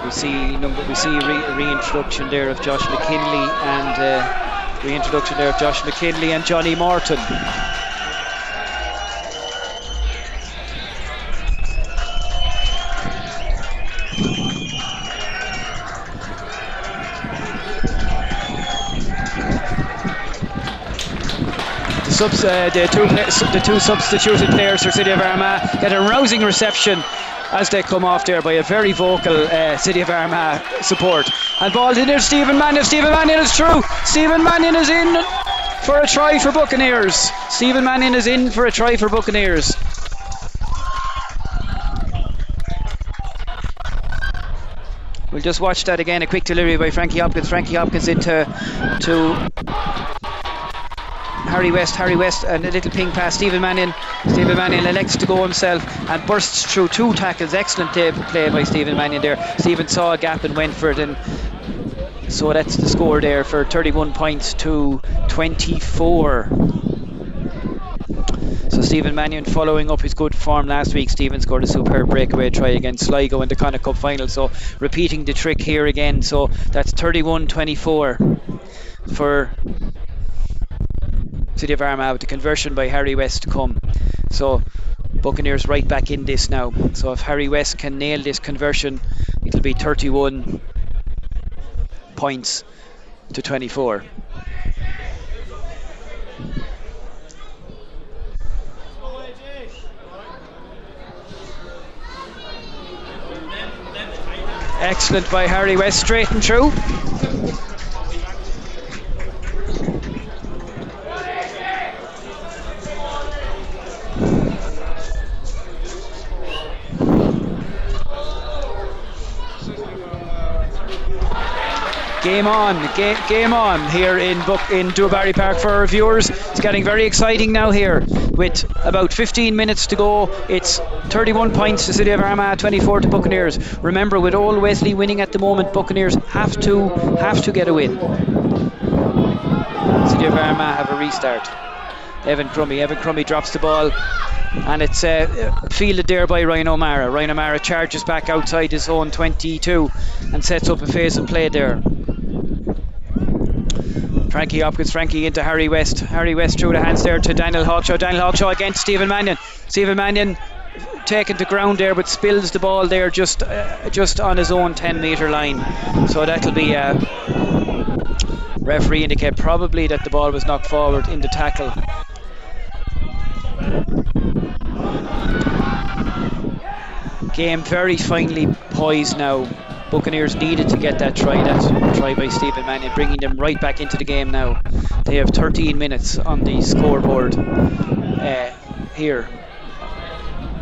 We see reintroduction there of Josh McKinley and Johnny Morton. The two substituted players for City of Armagh get a rousing reception as they come off there by a very vocal City of Armagh support. And ball in there, Stephen Mannion. Stephen Mannion is through. Stephen Mannion is in for a try for Buccaneers. Stephen Mannion is in for a try for Buccaneers. We'll just watch that again. A quick delivery by Frankie Hopkins. Frankie Hopkins into Harry West, and a little ping pass. Stephen Mannion elects to go himself and bursts through two tackles. Excellent play by Stephen Mannion there. Stephen saw a gap and went for it, and so that's the score there for 31 points to 24. So Stephen Mannion following up his good form last week. Stephen scored a superb breakaway try against Sligo in the Connacht Cup final, so repeating the trick here again. So that's 31-24 for City of Armagh, with the conversion by Harry West to come. So Buccaneers right back in this now. So if Harry West can nail this conversion, it'll be 31 points to 24. Excellent by Harry West, straight and through. Game on here in Dubarry Park for our viewers. It's getting very exciting now here with about 15 minutes to go. It's 31 points to City of Armagh, 24 to Buccaneers. Remember, with all Wesley winning at the moment, Buccaneers have to get a win. City of Armagh have a restart. Evan Crummy drops the ball, and it's fielded there by Ryan O'Mara. Ryan O'Mara charges back outside his own 22 and sets up a phase of play there. Frankie into Harry West through the hands there to Daniel Hawkshaw against Stephen Mannion taken to ground there, but spills the ball there just on his own 10-metre line. So that'll be referee indicate probably that the ball was knocked forward in the tackle. Game very finely poised now. Buccaneers needed to get that try by Stephen Mannion, bringing them right back into the game now. They have 13 minutes on the scoreboard here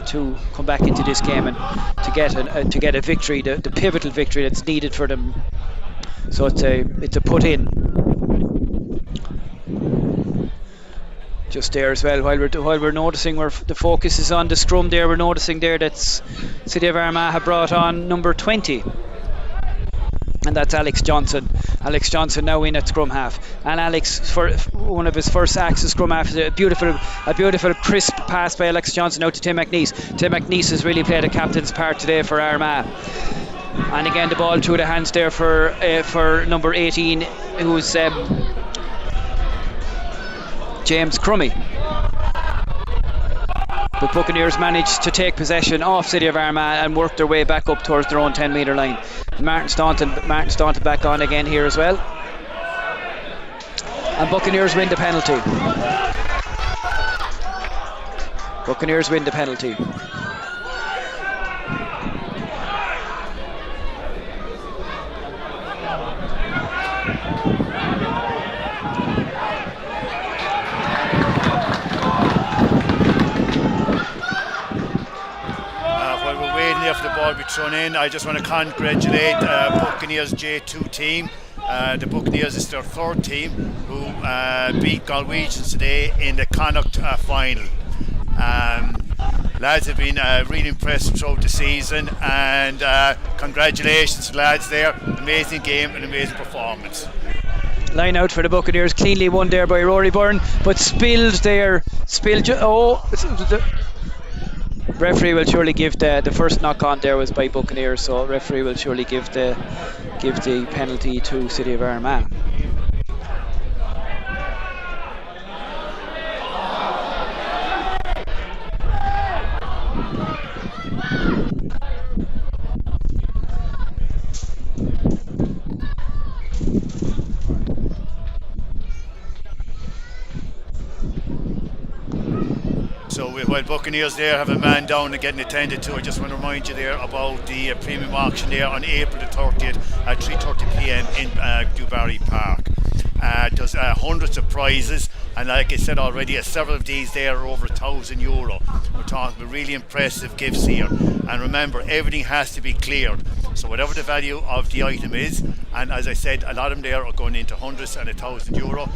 to come back into this game and to get a victory, the pivotal victory that's needed for them. So it's a put in. Just there as well, while we're noticing where the focus is on the scrum there, we're noticing there that City of Armagh have brought on number 20. And that's Alex Johnson. Alex Johnson now in at scrum half. And Alex, for one of his first acts of scrum half, is a beautiful crisp pass by Alex Johnson out to Tim McNeese. Tim McNeese has really played a captain's part today for Armagh. And again, the ball through the hands there for number 18, who's James Crummy. But Buccaneers managed to take possession off City of Armagh and work their way back up towards their own 10-metre line. Martin Staunton back on again here as well. And Buccaneers win the penalty. For the ball be thrown in, I just want to congratulate Buccaneers J2 team. The Buccaneers is their third team who beat Galwegians today in the Connacht final. Lads have been really impressive throughout the season, and congratulations lads there. Amazing game and amazing performance. Line out for the Buccaneers, cleanly won there by Rory Byrne, but referee will surely give the first knock on there was by Buccaneers, so referee will surely give the penalty to City of Armagh. So while Buccaneers there have a man down and getting attended to, I just want to remind you there about the premium auction there on April the 30th at 3:30 p.m. in Dubarry Park. There's hundreds of prizes, and like I said already, several of these there are over €1,000. We're talking about really impressive gifts here. And remember, everything has to be cleared. So whatever the value of the item is, and as I said, a lot of them there are going into hundreds and €1,000.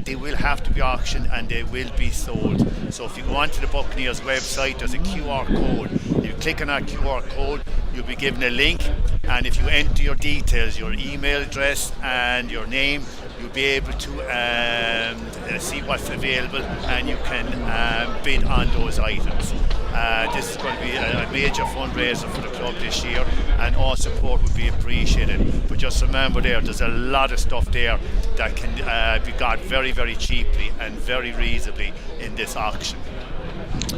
They will have to be auctioned and they will be sold. So if you go onto the Buccaneers website, there's a QR code. If you click on that QR code, you'll be given a link, and if you enter your details, your email address and your name, you'll be able to see what's available, and you can bid on those items. This is going to be a major fundraiser for the club this year, and all support would be appreciated. But just remember there's a lot of stuff there that can be got very, very cheaply and very reasonably in this auction.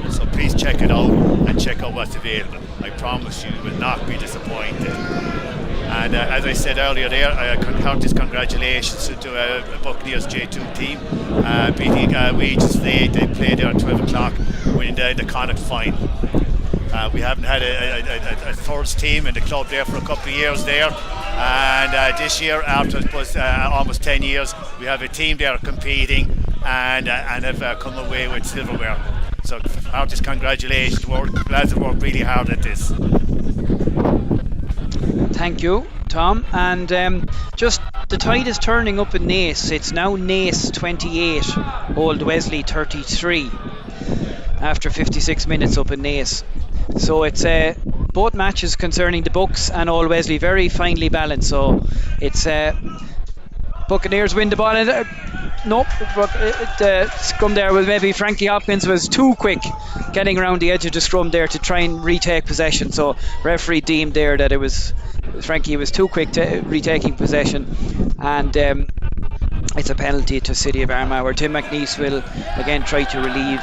So please check it out and check out what's available. I promise you will not be disappointed. And as I said earlier there, countless congratulations to Buccaneers J2 team beating Wages today. They played there at 12 o'clock, winning the Connacht final. We haven't had a thirds team in the club there for a couple of years there, and this year, after almost 10 years, we have a team there competing and have come away with silverware. So heartiest congratulations. Lads have worked really hard at this. Thank you, Tom. And just the tide is turning up in Naas. It's now Naas 28, Old Wesley 33 after 56 minutes up in Naas. So it's both matches concerning the Bucks and Old Wesley very finely balanced. So it's Buccaneers win the ball. Nope, the scrum there was maybe Frankie Hopkins was too quick getting around the edge of the scrum there to try and retake possession. So referee deemed there that it was Frankie was too quick to retaking possession, and it's a penalty to City of Armagh, where Tim McNeese will again try to relieve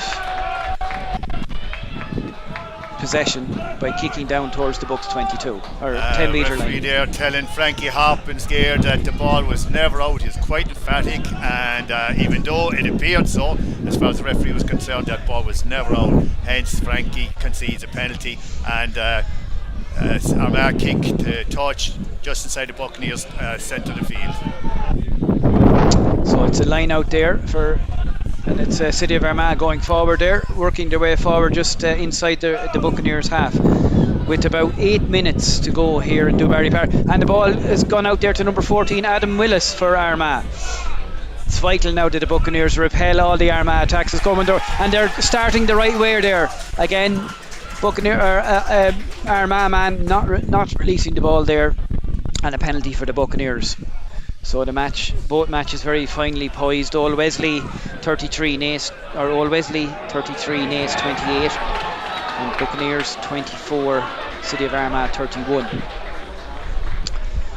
possession by kicking down towards the Bucks 22 or 10 metre line. There telling Frankie Hopkins there that the ball was never out. He's quite emphatic, and even though it appeared so, as far as the referee was concerned, that ball was never out. Hence, Frankie concedes a penalty, and Armagh kick to touch just inside the Buccaneers centre of the field. So it's a line out there and it's City of Armagh going forward there, working their way forward just inside the Buccaneers half, with about 8 minutes to go here in Dubarry Park, and the ball has gone out there to number 14, Adam Willis for Armagh. It's vital now that the Buccaneers repel all the Armagh attacks that's coming there, and they're starting the right way there again. Armagh man not releasing the ball there, and a penalty for the Buccaneers. So both matches very finely poised. Old Wesley 33, Naas 28, and Buccaneers 24, City of Armagh 31.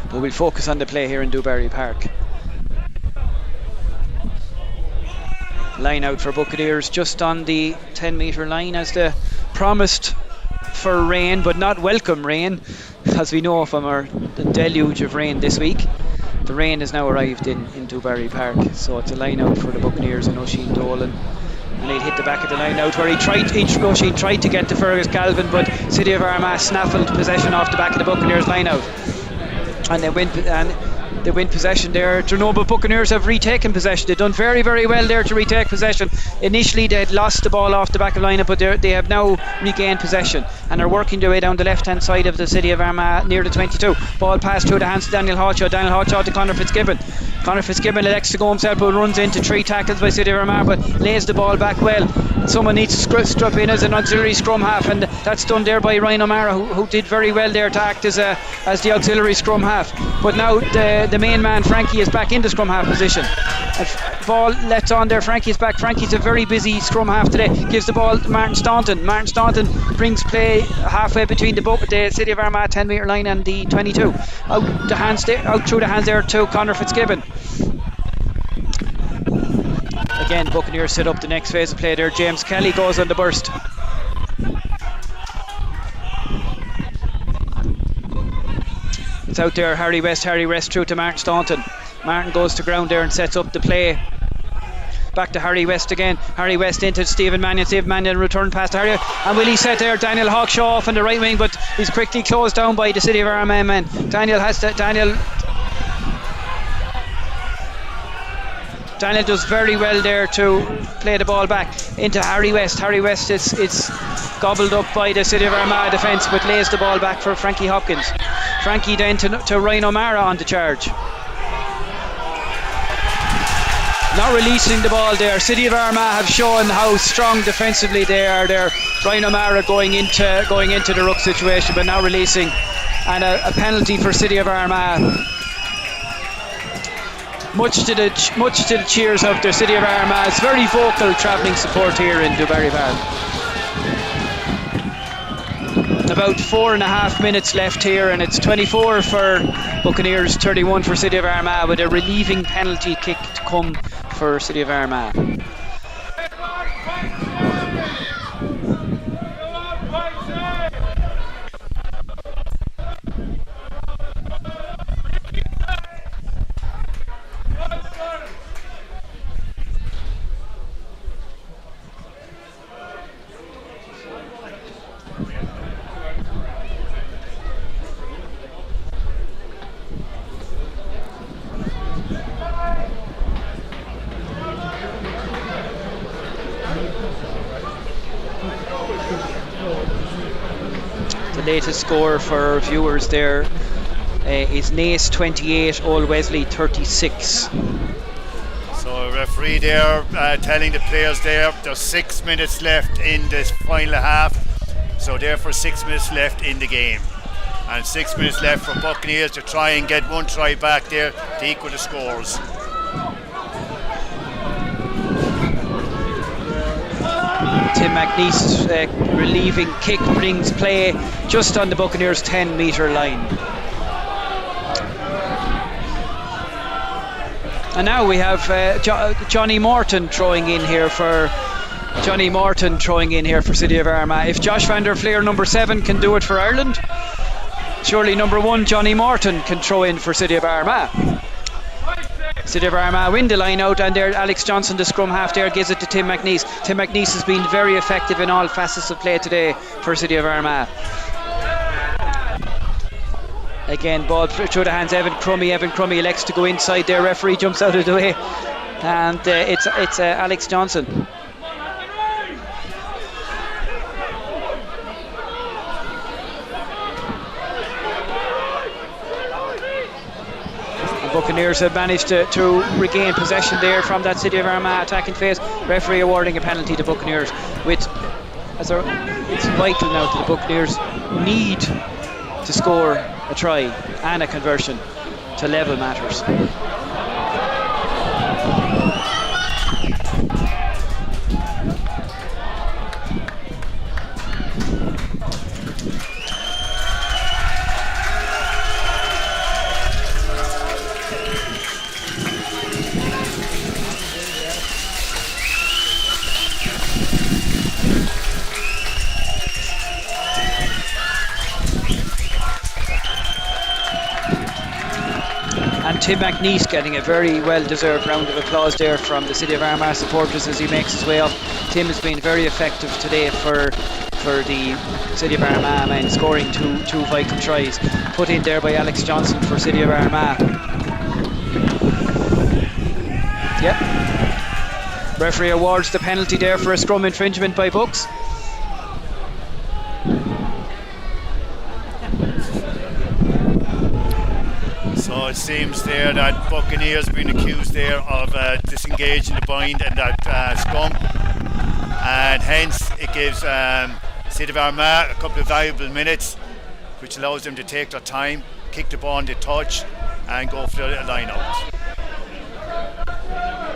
But we'll focus on the play here in Dubarry Park. Line out for Buccaneers just on the 10 metre line, as the promised for rain, but not welcome rain, as we know from the deluge of rain this week. The rain has now arrived in Dubarry Park, so it's a line out for the Buccaneers and Oisin Dolan, and he'd hit the back of the line out where Oisin tried to get to Fergus Galvin, but City of Armagh snaffled possession off the back of the Buccaneers line out, and they win possession there. But Buccaneers have retaken possession. They've done very, very well there to retake possession. Initially they had lost the ball off the back of the lineup, but they have now regained possession and are working their way down the left hand side of the City of Armagh near the 22. Ball passed through the hands to Daniel Hawkshaw to Conor Fitzgibbon. Conor Fitzgibbon elects to go himself, but runs into 3 tackles by City of Armagh, but lays the ball back well. Someone needs to strap in as an auxiliary scrum half, and that's done there by Ryan O'Mara, who did very well there to act as the auxiliary scrum half. But now the main man Frankie is back in the scrum half position. Ball lets on there. Frankie's back. Frankie's a very busy scrum half today. Gives the ball to Martin Staunton. Martin Staunton brings play halfway between the City of Armagh 10 metre line and the 22. Out through the hands there to Conor Fitzgibbon. Again, Buccaneers set up the next phase of play there. James Kelly goes on the burst. It's out there, Harry West through to Martin Staunton. Martin goes to ground there and sets up the play. Back to Harry West again. Harry West into Stephen Mannion. Stephen Mannion return pass to Harry. And Willie set there Daniel Hawkshaw off on the right wing, but he's quickly closed down by the City of Armagh men. Daniel does very well there to play the ball back into Harry West. Harry West is gobbled up by the City of Armagh defence, but lays the ball back for Frankie Hopkins. Frankie then to Ryan O'Mara on the charge. Not releasing the ball there. City of Armagh have shown how strong defensively they are there. Ryan O'Mara going into the ruck situation, but now releasing, and a penalty for City of Armagh. Much to the cheers of the City of Armagh's very vocal travelling support here in Dubarry Park. About 4.5 minutes left here, and it's 24 for Buccaneers, 31 for City of Armagh, with a relieving penalty kick to come for City of Armagh. Latest score for viewers there, is Naas 28, Old Wesley 36. So referee there telling the players there's 6 minutes left in this final half. So therefore 6 minutes left in the game. And 6 minutes left for Buccaneers to try and get one try back there to equal the scores. Tim McNeese relieving kick brings play just on the Buccaneers 10 metre line. And now we have Johnny Morton throwing in here for City of Armagh. If Josh van der Fleer, number 7, can do it for Ireland, surely number 1 Johnny Morton can throw in for City of Armagh. City of Armagh win the line out, and there Alex Johnson, the scrum half there, gives it to Tim McNeese. Tim McNeese has been very effective in all facets of play today for City of Armagh. Again, ball through the hands, Evan Crummy elects to go inside there, referee jumps out of the way, and it's Alex Johnson. Buccaneers have managed to regain possession there from that City of Armagh attacking phase. Referee awarding a penalty to Buccaneers. It's vital now that the Buccaneers need to score a try and a conversion to level matters. And Tim McNeese getting a very well-deserved round of applause there from the City of Armagh supporters as he makes his way up. Tim has been very effective today for the City of Armagh men, scoring two vital tries. Put in there by Alex Johnson for City of Armagh. Yep. Referee awards the penalty there for a scrum infringement by Buccs. So it seems there that Buccaneers have been accused there of disengaging the bind and that scrum, and hence it gives City of Armagh a couple of valuable minutes, which allows them to take their time, kick the ball on the touch and go for the line out.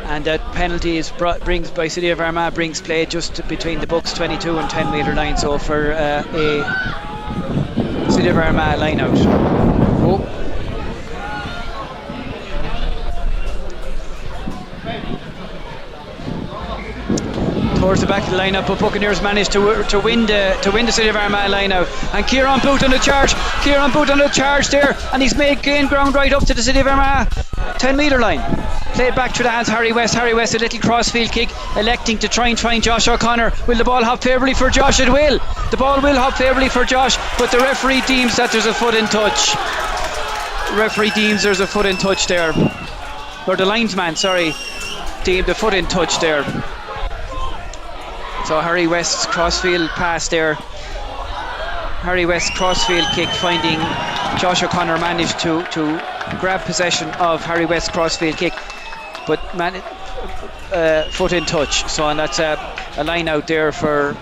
And that penalty brings by City of Armagh brings play just between the Bucks 22 and 10 metre line, so for a City of Armagh line out. Oh. Towards the back of the lineup, but Buccaneers managed to win the City of Armagh line out. And Kieran Booth on the charge there, and he's gained ground right up to the City of Armagh 10 metre line. Played back through the hands, Harry West, a little crossfield kick, electing to try and find Josh O'Connor. Will the ball hop favourably for Josh? It will. The ball will hop favourably for Josh, but the referee deems that there's a foot in touch. There. Or the linesman, deemed the foot in touch there. So Harry West's crossfield pass there. Harry West's crossfield kick, finding Josh O'Connor managed to grab possession of Harry West's crossfield kick, but foot in touch. So and that's a line out there for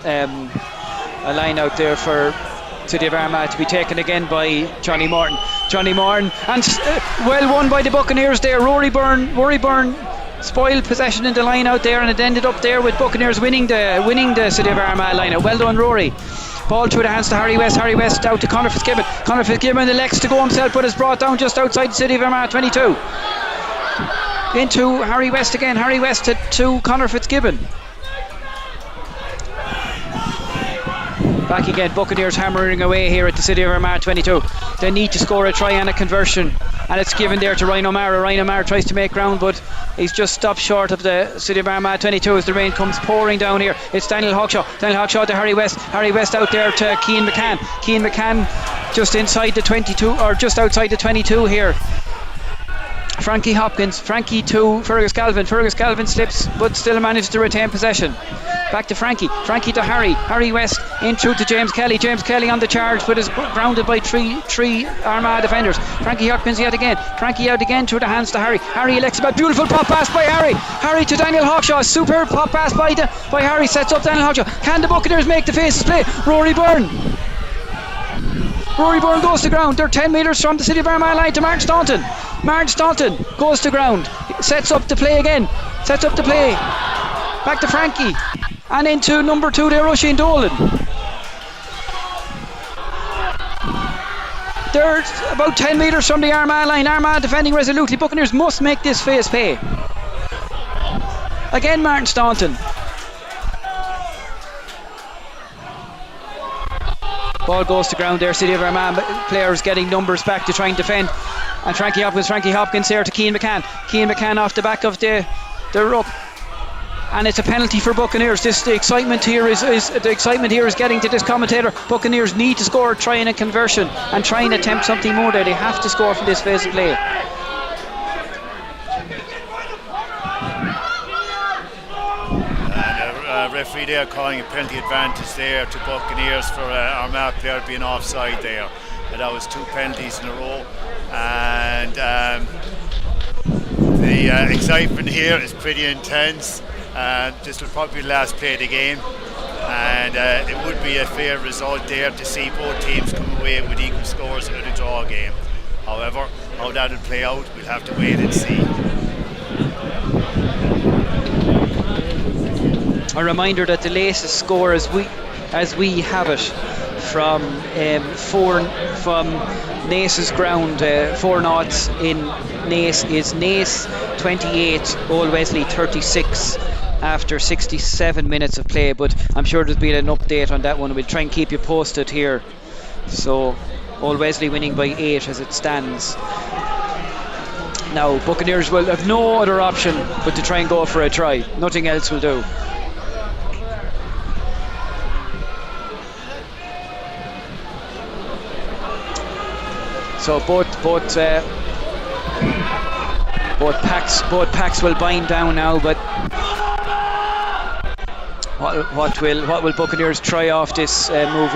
City of Armagh to be taken again by Johnny Morton, and well won by the Buccaneers there. Rory Byrne spoiled possession in the line out there, and it ended up there with Buccaneers winning the City of Armagh line out. Well done, Rory. Ball through the hands to Harry West out to Conor Fitzgibbon. Elects to go himself, but is brought down just outside the City of Armagh 22. Into Harry West again. Harry West to Conor Fitzgibbon. Back again, Buccaneers hammering away here at the City of Armagh 22. They need to score a try and a conversion, and it's given there to Ryan O'Mara. Ryan O'Mara tries to make ground, but he's just stopped short of the City of Armagh 22 as the rain comes pouring down here. It's Daniel Hawkshaw to Harry West out there to Cian McCann just inside the 22, or just outside the 22 here. Frankie to Fergus Galvin slips but still managed to retain possession. back to Frankie to Harry West, in through to James Kelly on the charge, but is grounded by three Armagh defenders. Frankie Hopkins yet again, Frankie out again through the hands to Harry elects about, beautiful pop pass by Harry to Daniel Hawkshaw, superb pop pass by Harry, sets up Daniel Hawkshaw. Can the Buccaneers make the faces play? Rory Byrne goes to ground. They're 10 metres from the City of Armagh line to Martin Staunton goes to ground, sets up the play back to Frankie and into number 2 there, Oisin Dolan. They're about 10 metres from the Armagh line. Armagh defending resolutely. Buccaneers must make this face pay. Again Martin Staunton. Ball goes to ground there. City of Armagh players getting numbers back to try and defend. And Frankie Hopkins there to Cian McCann off the back of the ruck. And it's a penalty for Buccaneers. The excitement here is getting to this commentator. Buccaneers need to score, trying a conversion and try and attempt something more there. They have to score from this phase of play. Referee there calling a penalty advantage there to Buccaneers for Armagh player being offside there. That was 2 penalties in a row, and the excitement here is pretty intense. This will probably be the last play of the game, and it would be a fair result there to see both teams come away with equal scores in a draw game. However, how that will play out, we'll have to wait and see. A reminder that the latest score as we have it from Nace's ground, 4-0 in Nace, is Nace 28, Old Wesley 36 after 67 minutes of play, but I'm sure there's been an update on that one. We'll try and keep you posted here. So Old Wesley winning by 8 as it stands. Now Buccaneers will have no other option but to try and go for a try. Nothing else will do. So both packs will bind down now, but what will Buccaneers try off this move?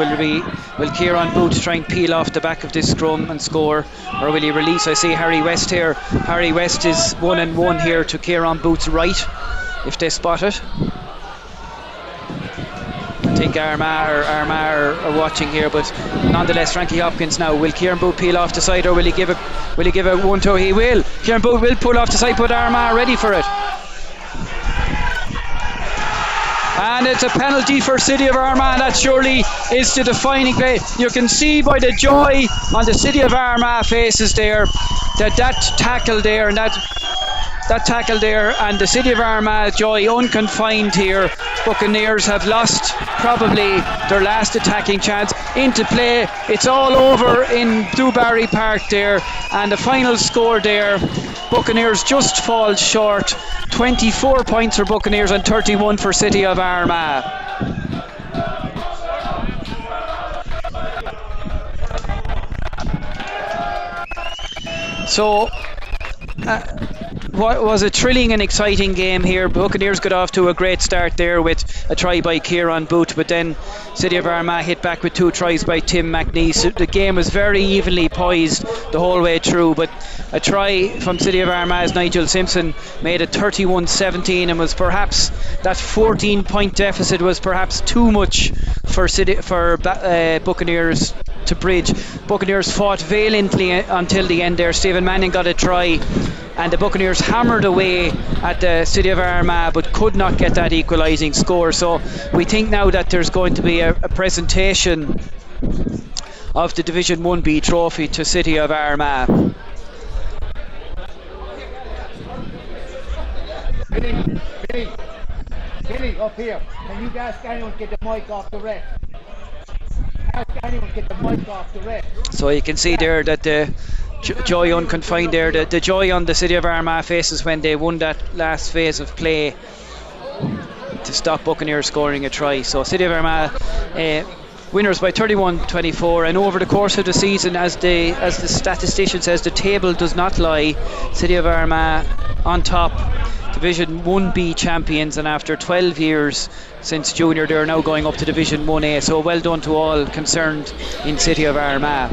Will Kieran Booth try and peel off the back of this scrum and score, or will he release? I see Harry West here. Harry West is 1-1 here to Kieran Booth's right, if they spot it. I think Armagh are watching here, but nonetheless, Frankie Hopkins now. Will Kieran Booth peel off the side, or will he give a 1-2? He will. Kieran Booth will pull off the side, but Armagh ready for it. And it's a penalty for City of Armagh. That surely is the defining play. You can see by the joy on the City of Armagh faces there that tackle there and that tackle there, and the City of Armagh joy unconfined here. Buccaneers have lost probably their last attacking chance. Into play, it's all over in Dewberry Park there, and the final score there, Buccaneers just fall short. 24 points for Buccaneers and 31 for City of Armagh. So what was a thrilling and exciting game here. Buccaneers got off to a great start there with a try by Kieran Booth, but then City of Armagh hit back with 2 tries by Tim McNeese. The game was very evenly poised the whole way through, but a try from City of Armagh's Nigel Simpson made it 31-17, and was perhaps that 14-point deficit was perhaps too much for Buccaneers to bridge. Buccaneers fought valiantly until the end there. Stephen Manning got a try, and the Buccaneers hammered away at the City of Armagh but could not get that equalising score. So we think now that there's going to be a presentation of the Division 1B trophy to City of Armagh. Billy, up here. Can you guys anyone get the mic off the ref? Anyone get the mic off the ref? So you can see there that the joy unconfined there, the joy on the City of Armagh faces when they won that last phase of play to stop Buccaneers scoring a try. So City of Armagh winners by 31-24, and over the course of the season, as the statistician says, the table does not lie. City of Armagh on top. Division 1B champions, and after 12 years since junior, they're now going up to Division 1A. So well done to all concerned in City of Armagh.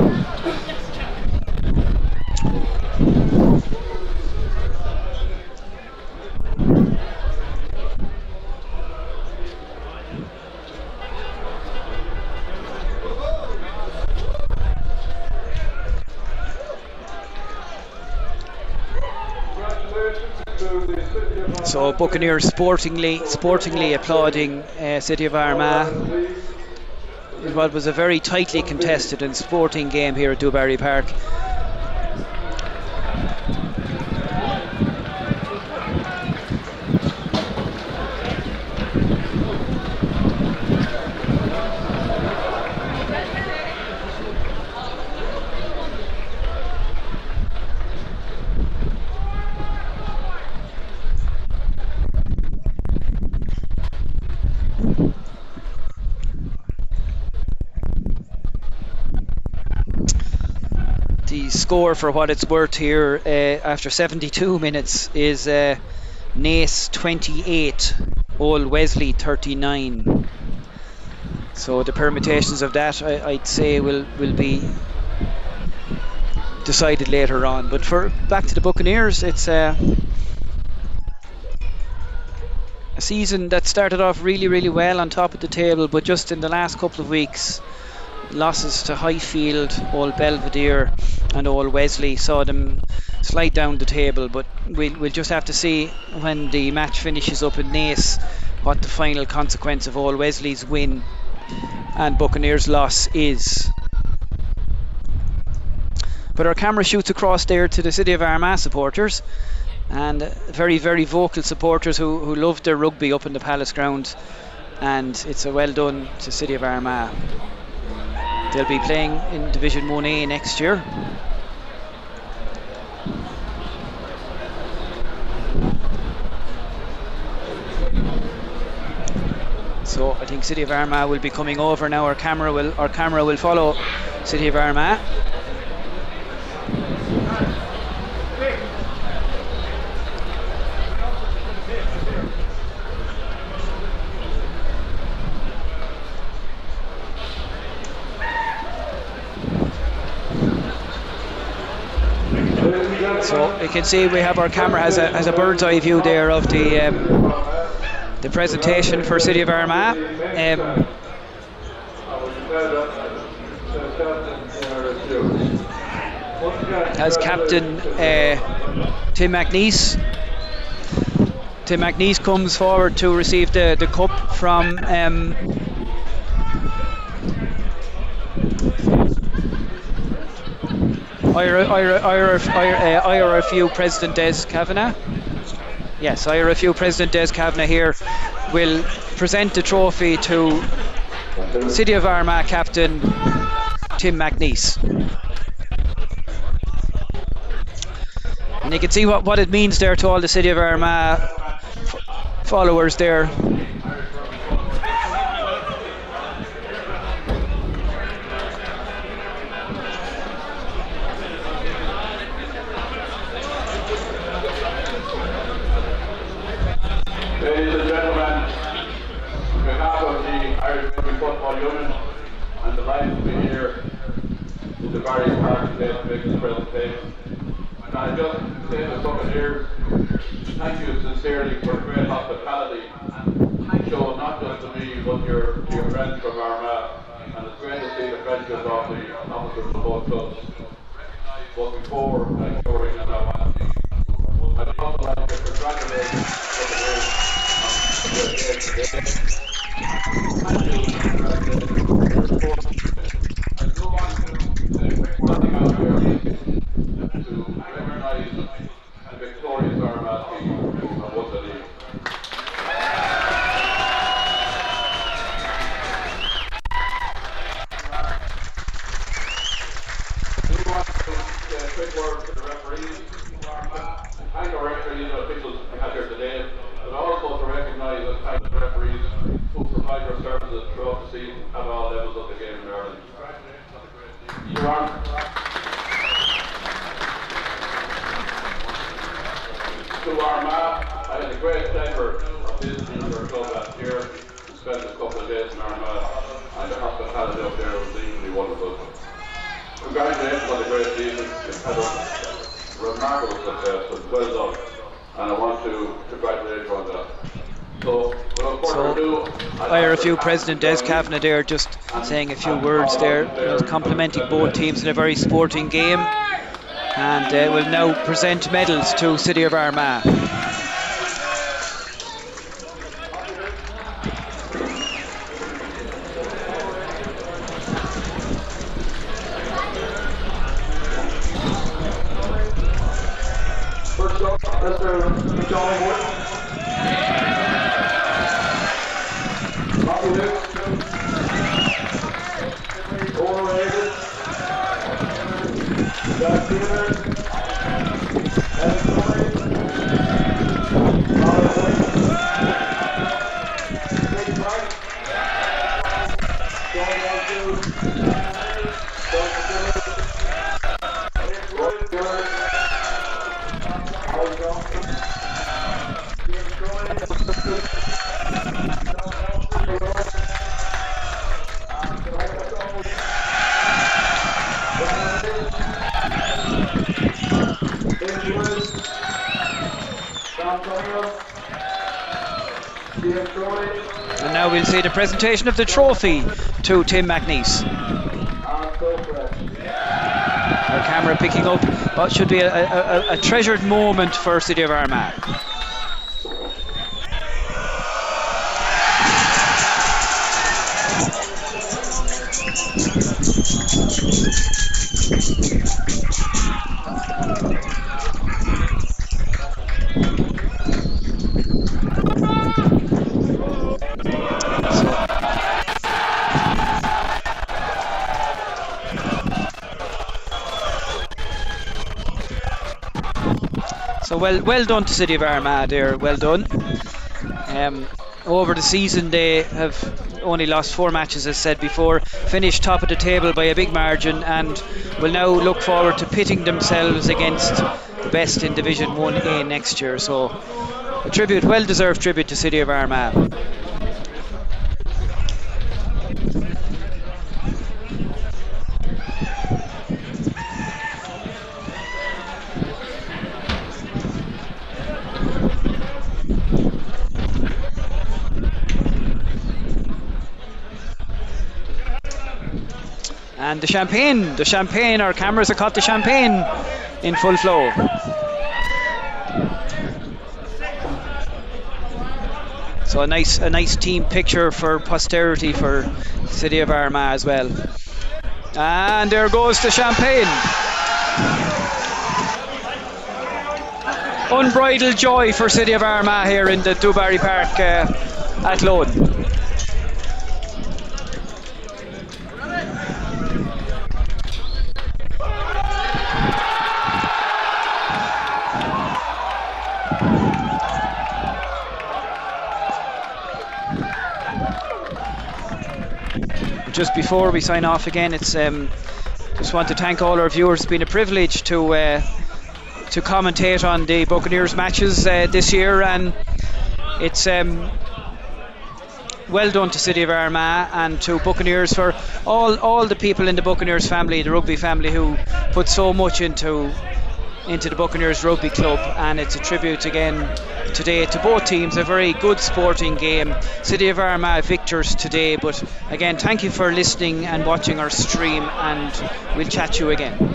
So Buccaneers sportingly applauding City of Armagh. What was a very tightly contested and sporting game here at Dubarry Park. The score, for what it's worth here, after 72 minutes is Naas 28, Old Wesley 39. So the permutations of that, I'd say, will be decided later on. But back to the Buccaneers, it's a season that started off really well on top of the table, but just in the last couple of weeks, losses to Highfield, Old Belvedere and Old Wesley saw them slide down the table. But we'll just have to see when the match finishes up in Naas what the final consequence of Old Wesley's win and Buccaneers' loss is. But our camera shoots across there to the City of Armagh supporters, and very vocal supporters who love their rugby up in the Palace ground, and it's a well done to City of Armagh. They'll be playing in Division 1A next year. So I think City of Armagh will be coming over now. Our camera will follow City of Armagh. So you can see we have our camera has a bird's eye view there of the presentation for City of Armagh. As captain Tim McNeese. Tim McNeese comes forward to receive the cup from IRFU President Des Kavanagh. Yes, IRFU President Des Kavanagh here will present the trophy to City of Armagh captain Tim McNeese. And you can see what it means there to all the City of Armagh followers there. Ladies and gentlemen, on behalf of the Irish Rugby Football Union, I'm delighted to be here in the Barry Park today to make this presentation. And I just say to the Buccaneers, thank you sincerely for great hospitality, shown not just to me but your friends from Armagh, and it's great to see the friendship of the officers of both clubs. But before showing and now asking, I'd also like to congratulate Buccaneers. To Armagh, I had a great pleasure of visiting your club last year and spent a couple of days in Armagh, and the hospitality up there was equally wonderful. Congratulations on the great season. You've had a remarkable success, and well done. And I want to congratulate you on that. So, I hear a few President Des Kavanagh there just saying a few words there, complimenting both teams in a very sporting game, and will now present medals to City of Armagh. First up, Mr. Johnny Wood. And now we'll see the presentation of the trophy to Tim McNeese. Our camera picking up what should be a treasured moment for City of Armagh. So well done to City of Armagh there, well done. Over the season they have only lost 4 matches, as said before, finished top of the table by a big margin, and will now look forward to pitting themselves against the best in Division 1A next year. So a tribute, well deserved tribute to City of Armagh. And the champagne, our cameras have caught the champagne in full flow. So a nice team picture for posterity for City of Armagh as well. And there goes the champagne. Unbridled joy for City of Armagh here in the Dubarry Park at Lone. Just before we sign off again, it's just want to thank all our viewers. It's been a privilege to commentate on the Buccaneers matches this year, and it's well done to City of Armagh and to Buccaneers for all the people in the Buccaneers family, the rugby family, who put so much into the Buccaneers Rugby Club, and it's a tribute again today to both teams. A very good sporting game. City of Armagh victors today, but again, thank you for listening and watching our stream, and we'll chat to you again.